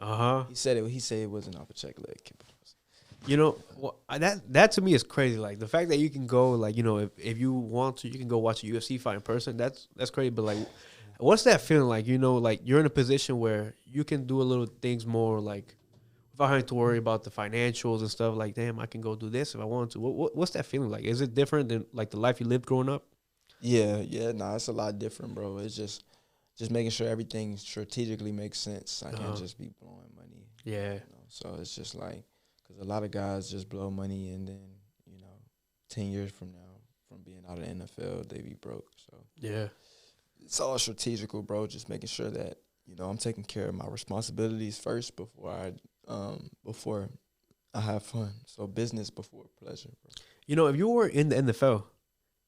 said it wasn't off a check leg kick. You know, that to me is crazy. Like the fact that you can go, like, you know, if you want to, you can go watch a UFC fight in person. That's crazy. But like, what's that feeling like? You know, like you're in a position where you can do a little things more, like without having to worry about the financials and stuff. Like, damn, I can go do this if I want to. What's that feeling like? Is it different than like the life you lived growing up? Yeah, nah, it's a lot different, bro. It's just making sure everything strategically makes sense. I can't just be blowing money. Yeah. You know? So it's just like, because a lot of guys just blow money, and then, you know, 10 years from now, from being out of the NFL, they be broke. So yeah, it's all strategical, bro. Just making sure that, you know, I'm taking care of my responsibilities first before I have fun. So business before pleasure, bro. You know, if you were in the NFL,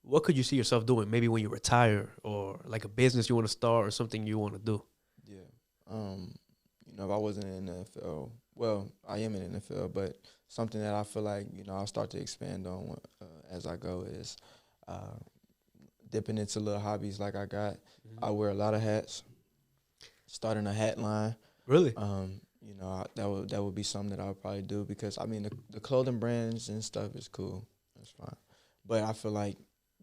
what could you see yourself doing? Maybe when you retire, or like a business you want to start, or something you want to do. Yeah. You know, if I wasn't in the NFL, well, I am in the NFL, but something that I feel like, you know, I'll start to expand on as I go is dipping into little hobbies like I got. I wear a lot of hats. Starting a hat line. Really? You know, that would be something that I would probably do, because I mean the clothing brands and stuff is cool. That's fine. But I feel like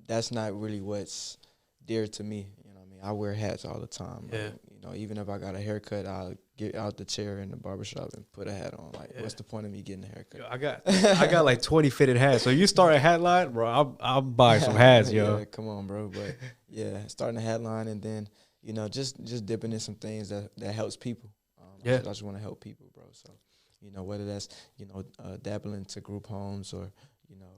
that's not really what's dear to me. You know what I mean? I wear hats all the time. Yeah. Like, you know, even if I got a haircut, I'll get out the chair in the barbershop and put a hat on. Like, what's the point of me getting a haircut? Yo, I got like 20 fitted hats. So you start a hat line, bro, I'll buy some hats, yo. Yeah, come on, bro. But yeah, starting a hat line, and then, you know, just dipping in some things that helps people. I just want to help people, bro. So, you know, whether that's, you know, dabbling into group homes, or, you know,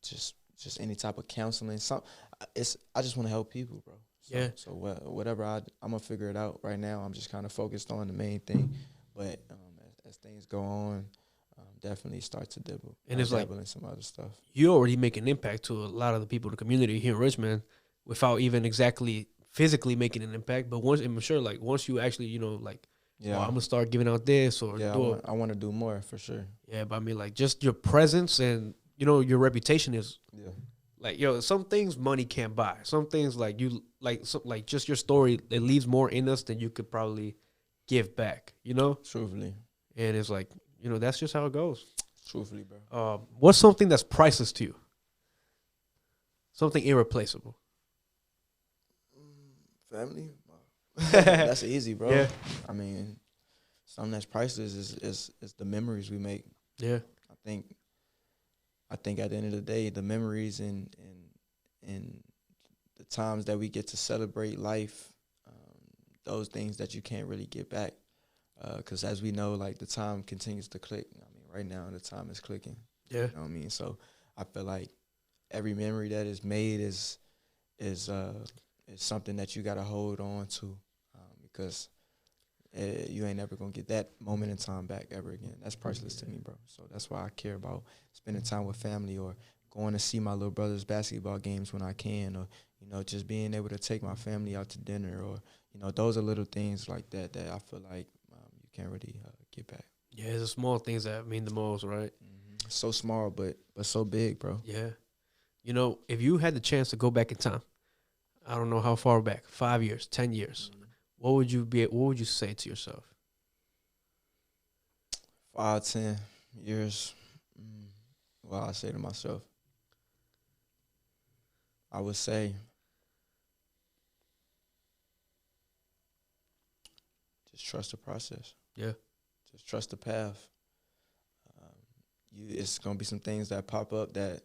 just any type of counseling. I just want to help people, bro. So, yeah. So whatever I'm gonna figure it out. Right now, I'm just kind of focused on the main thing, but as things go on, definitely start to dabble. And it's like in some other stuff. You already make an impact to a lot of the people in the community here in Richmond, without even exactly physically making an impact. But once you actually, you know, like, yeah, I'm gonna start giving out this, or I want to do more for sure. Yeah, but I mean, like, just your presence and, you know, your reputation is like, yo, some things money can't buy. Some things like just your story, it leaves more in us than you could probably give back, you know? Truthfully. And it's like, you know, that's just how it goes. Truthfully, bro. What's something that's priceless to you? Something irreplaceable. Family. That's easy, bro. Yeah. I mean, something that's priceless is the memories we make. Yeah. I think at the end of the day, the memories and the times that we get to celebrate life, those things that you can't really get back. Because as we know, like, the time continues to click. I mean, right now the time is clicking. Yeah. You know what I mean? So I feel like every memory that is made is something that you got to hold on to, because you ain't never going to get that moment in time back ever again. That's priceless to me, bro. So that's why I care about spending time with family, or going to see my little brother's basketball games when I can, or, you know, just being able to take my family out to dinner, or, you know, those are little things like that I feel like you can't really get back. Yeah, it's the small things that mean the most, right? Mm-hmm. So small, but so big, bro. Yeah. You know, if you had the chance to go back in time, I don't know how far back, 5 years, 10 years, what would you say to yourself? 5, 10 years. Well, I say to myself, I would say, just trust the process. Yeah. Just trust the path. It's gonna be some things that pop up that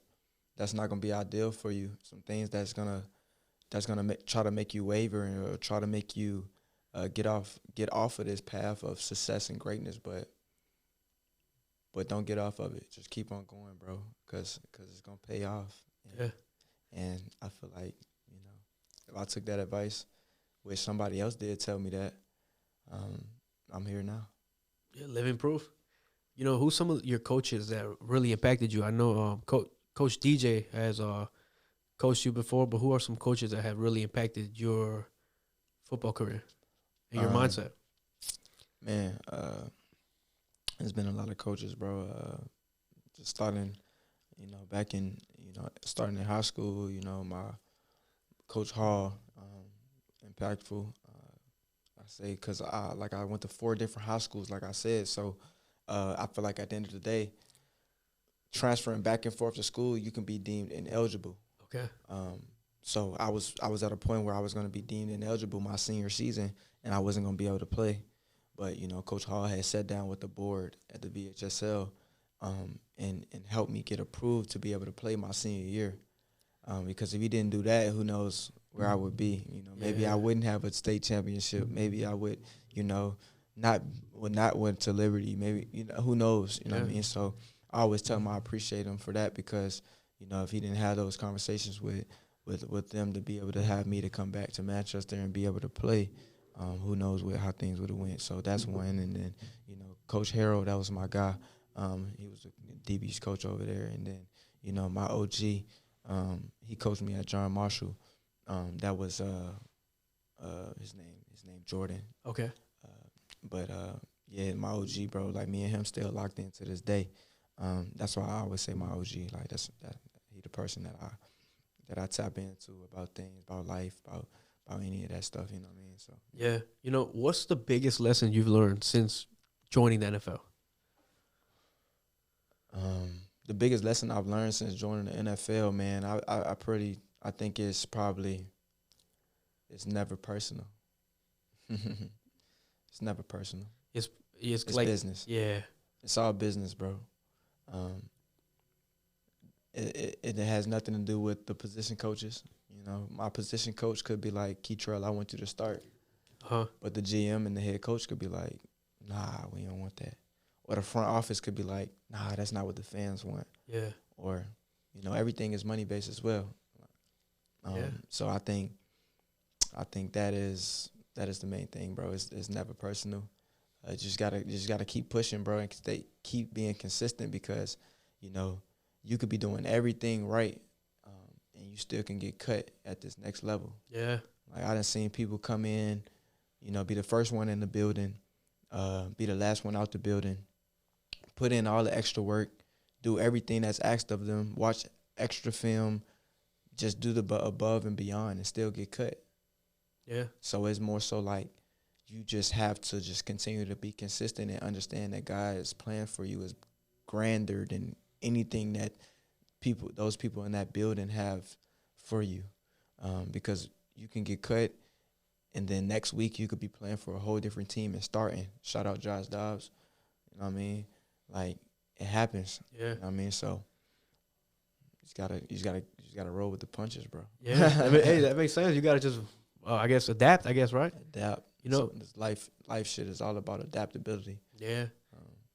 that's not gonna be ideal for you. Some things that's gonna try to make you waver or try to make you get off of this path of success and greatness. But don't get off of it. Just keep on going, bro, because it's gonna pay off. And I feel like, if I took that advice, which somebody else did tell me that, I'm here now. Yeah, living proof. Who's some of your coaches that really impacted you? I know Coach DJ has coached you before, but who are some coaches that have really impacted your football career and your mindset? Man, there's been a lot of coaches, bro. Just starting, back in, starting in high school, my Coach Hall, impactful. I say because I went to 4 different high schools, like I said. So I feel like at the end of the day, transferring back and forth to school, you can be deemed ineligible. Okay. So I was at a point where I was going to be deemed ineligible my senior season, and I wasn't going to be able to play. But Coach Hall had sat down with the board at the VHSL, and helped me get approved to be able to play my senior year. Because if he didn't do that, who knows where I would be? Maybe I wouldn't have a state championship. Maybe I would, not went to Liberty. Maybe who knows? What I mean. So I always tell him I appreciate him for that, because if he didn't have those conversations with them to be able to have me to come back to Manchester and be able to play, who knows how things would have went. So that's one. And then Coach Harold, that was my guy. He was the DB's coach over there. And then my OG, he coached me at John Marshall. That was his name Jordan. Okay. But my OG, bro, like me and him still locked in to this day. That's why I always say my OG, like he the person that I tap into about things, about life, about any of that stuff, you know what I mean? So yeah. What's the biggest lesson you've learned since joining the NFL? The biggest lesson I've learned since joining the NFL, man, I think it's never personal. It's never personal. It's like business. Yeah. It's all business, bro. It has nothing to do with the position coaches. My position coach could be like, Kei'trel, I want you to start. But the GM and the head coach could be like, nah, we don't want that. Or the front office could be like, nah, that's not what the fans want. Yeah. Or, everything is money based as well. So I think that is the main thing, bro. It's never personal. You just gotta keep pushing, bro, and keep being consistent, because you could be doing everything right, and you still can get cut at this next level. Yeah. Like I done seen people come in, be the first one in the building, be the last one out the building, put in all the extra work, do everything that's asked of them, watch extra film, just do the above and beyond, and still get cut. Yeah. So it's more so like you just have to just continue to be consistent and understand that God's plan for you is grander than anything that those people in that building have for you. Because you can get cut, and then next week you could be playing for a whole different team and starting. Shout out Josh Dobbs. You know what I mean? Like, it happens. Yeah. You know what I mean? So you just gotta roll with the punches, bro. Yeah. Hey, that makes sense. You gotta just I guess adapt, right? Adapt. So this life shit is all about adaptability. Yeah.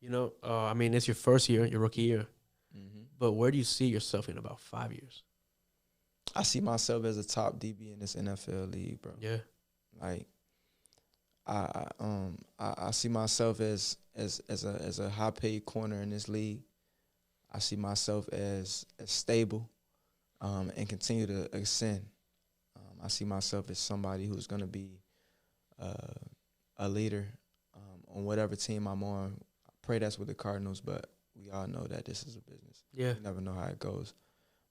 It's your first year, your rookie year. Mm-hmm. But where do you see yourself in about 5 years? I see myself as a top DB in this NFL league, bro. Yeah. Like, I see myself as a high paid corner in this league. I see myself as stable, and continue to ascend. I see myself as somebody who's gonna be a leader on whatever team I'm on. I pray that's with the Cardinals, but we all know that this is a business. Yeah. You never know how it goes.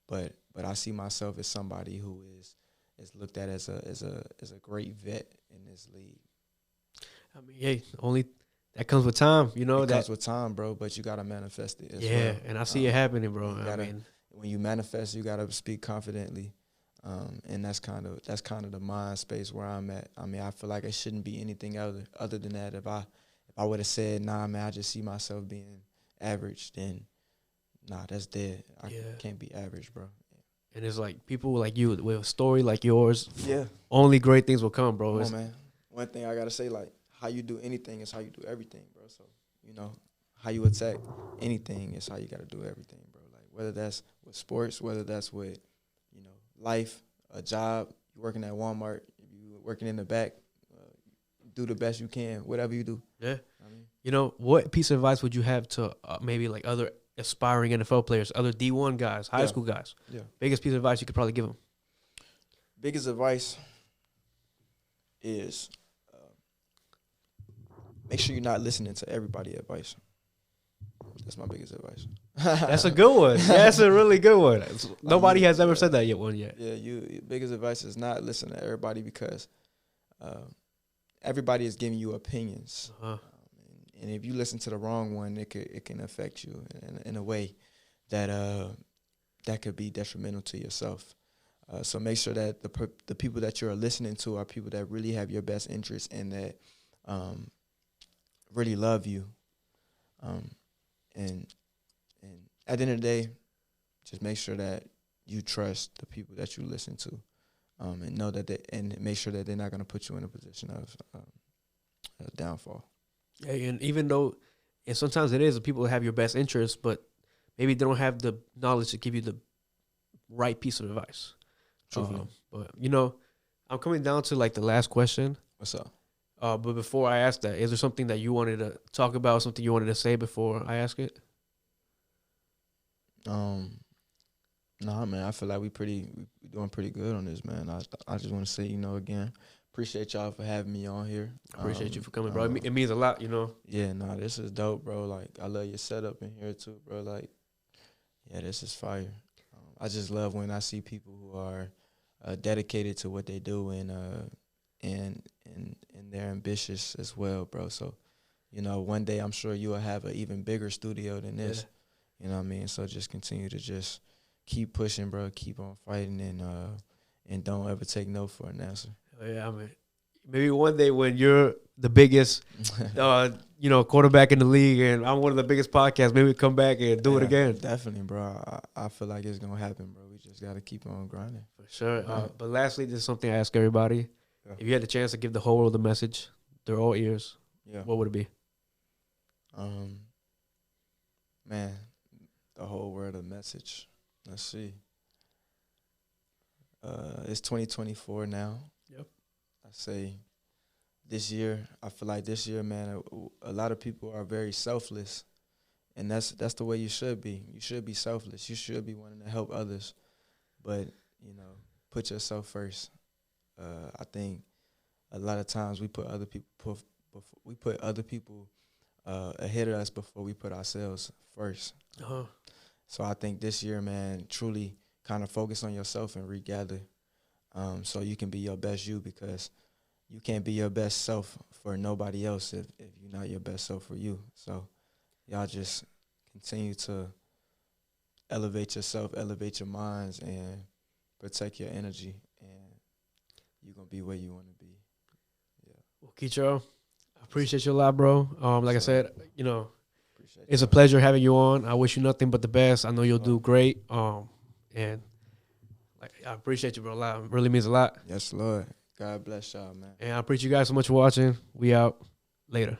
But I see myself as somebody who is looked at as a great vet in this league. I mean, hey, only that comes with time, It comes with time, bro, but you gotta manifest it as well. Yeah, and I see it happening, bro. When you manifest, you gotta speak confidently. And that's kind of the mind space where I'm at. I mean, I feel like it shouldn't be anything other than that. If I would have said, nah, man, I just see myself being average, then nah, that's dead. I can't be average, bro. And it's like people like you with a story like yours. Yeah. Only great things will come, bro. Come on, man. One thing I gotta say, like, how you do anything is how you do everything, bro. So, you know, how you attack anything is how you gotta do everything, bro. Like, whether that's with sports, whether that's with, you know, life, a job, you working at Walmart, you working in the back, do the best you can, whatever you do. Yeah. You know, what piece of advice would you have to maybe like other aspiring NFL players, other D1 guys, high school guys? Yeah. Biggest piece of advice you could probably give them? Biggest advice is make sure you're not listening to everybody's advice. That's my biggest advice. That's a good one. That's a really good one. Nobody has ever said that yet. Yeah, your biggest advice is not listen to everybody because everybody is giving you opinions. And if you listen to the wrong one, it can affect you in a way that that could be detrimental to yourself. So make sure that the people that you're listening to are people that really have your best interest and that really love you. And at the end of the day, just make sure that you trust the people that you listen to, and know that and make sure that they're not going to put you in a position of a downfall. Yeah, and even though, and sometimes it is the people that have your best interests, but maybe they don't have the knowledge to give you the right piece of advice. Truthfully. But, you know, I'm coming down to, like, the last question. What's up? But before I ask that, is there something that you wanted to talk about, something you wanted to say before I ask it? Nah, man, I feel like we doing pretty good on this, man. I just want to say, you know, again, appreciate y'all for having me on here. Appreciate you for coming, bro. It means a lot, you know. Yeah, nah, this is dope, bro. Like, I love your setup in here too, bro. Like, yeah, this is fire. I just love when I see people who are dedicated to what they do and they're ambitious as well, bro. So, you know, one day I'm sure you will have an even bigger studio than this. Yeah. You know what I mean? So just continue to just keep pushing, bro. Keep on fighting and don't ever take no for an answer. Oh, yeah, I mean, maybe one day when you're the biggest, you know, quarterback in the league, and I'm one of the biggest podcasts, maybe we come back and do it again. Definitely, bro. I feel like it's gonna happen, bro. We just gotta keep on grinding. For sure. But lastly, this is something I ask everybody. Yeah. If you had the chance to give the whole world a message, they're all ears. Yeah. What would it be? Man, the whole world a message. Let's see. It's 2024 now. Yep. I say this year, I feel like this year, man, a lot of people are very selfless. And that's the way you should be. You should be selfless. You should be wanting to help others. But, you know, put yourself first. I think a lot of times we put other people ahead of us before we put ourselves first. So I think this year, man, truly kind of focus on yourself and regather, so you can be your best you, because you can't be your best self for nobody else if you're not your best self for you. So y'all just continue to elevate yourself, elevate your minds, and protect your energy, and you're going to be where you want to be. Yeah. Well, Kei'trel, I appreciate you a lot, bro. Like I said, you know, it's a pleasure having you on. I wish you nothing but the best. I know you'll do great. And like, I appreciate you, bro, a lot. It really means a lot. Yes, Lord. God bless y'all, man. And I appreciate you guys so much for watching. We out. Later.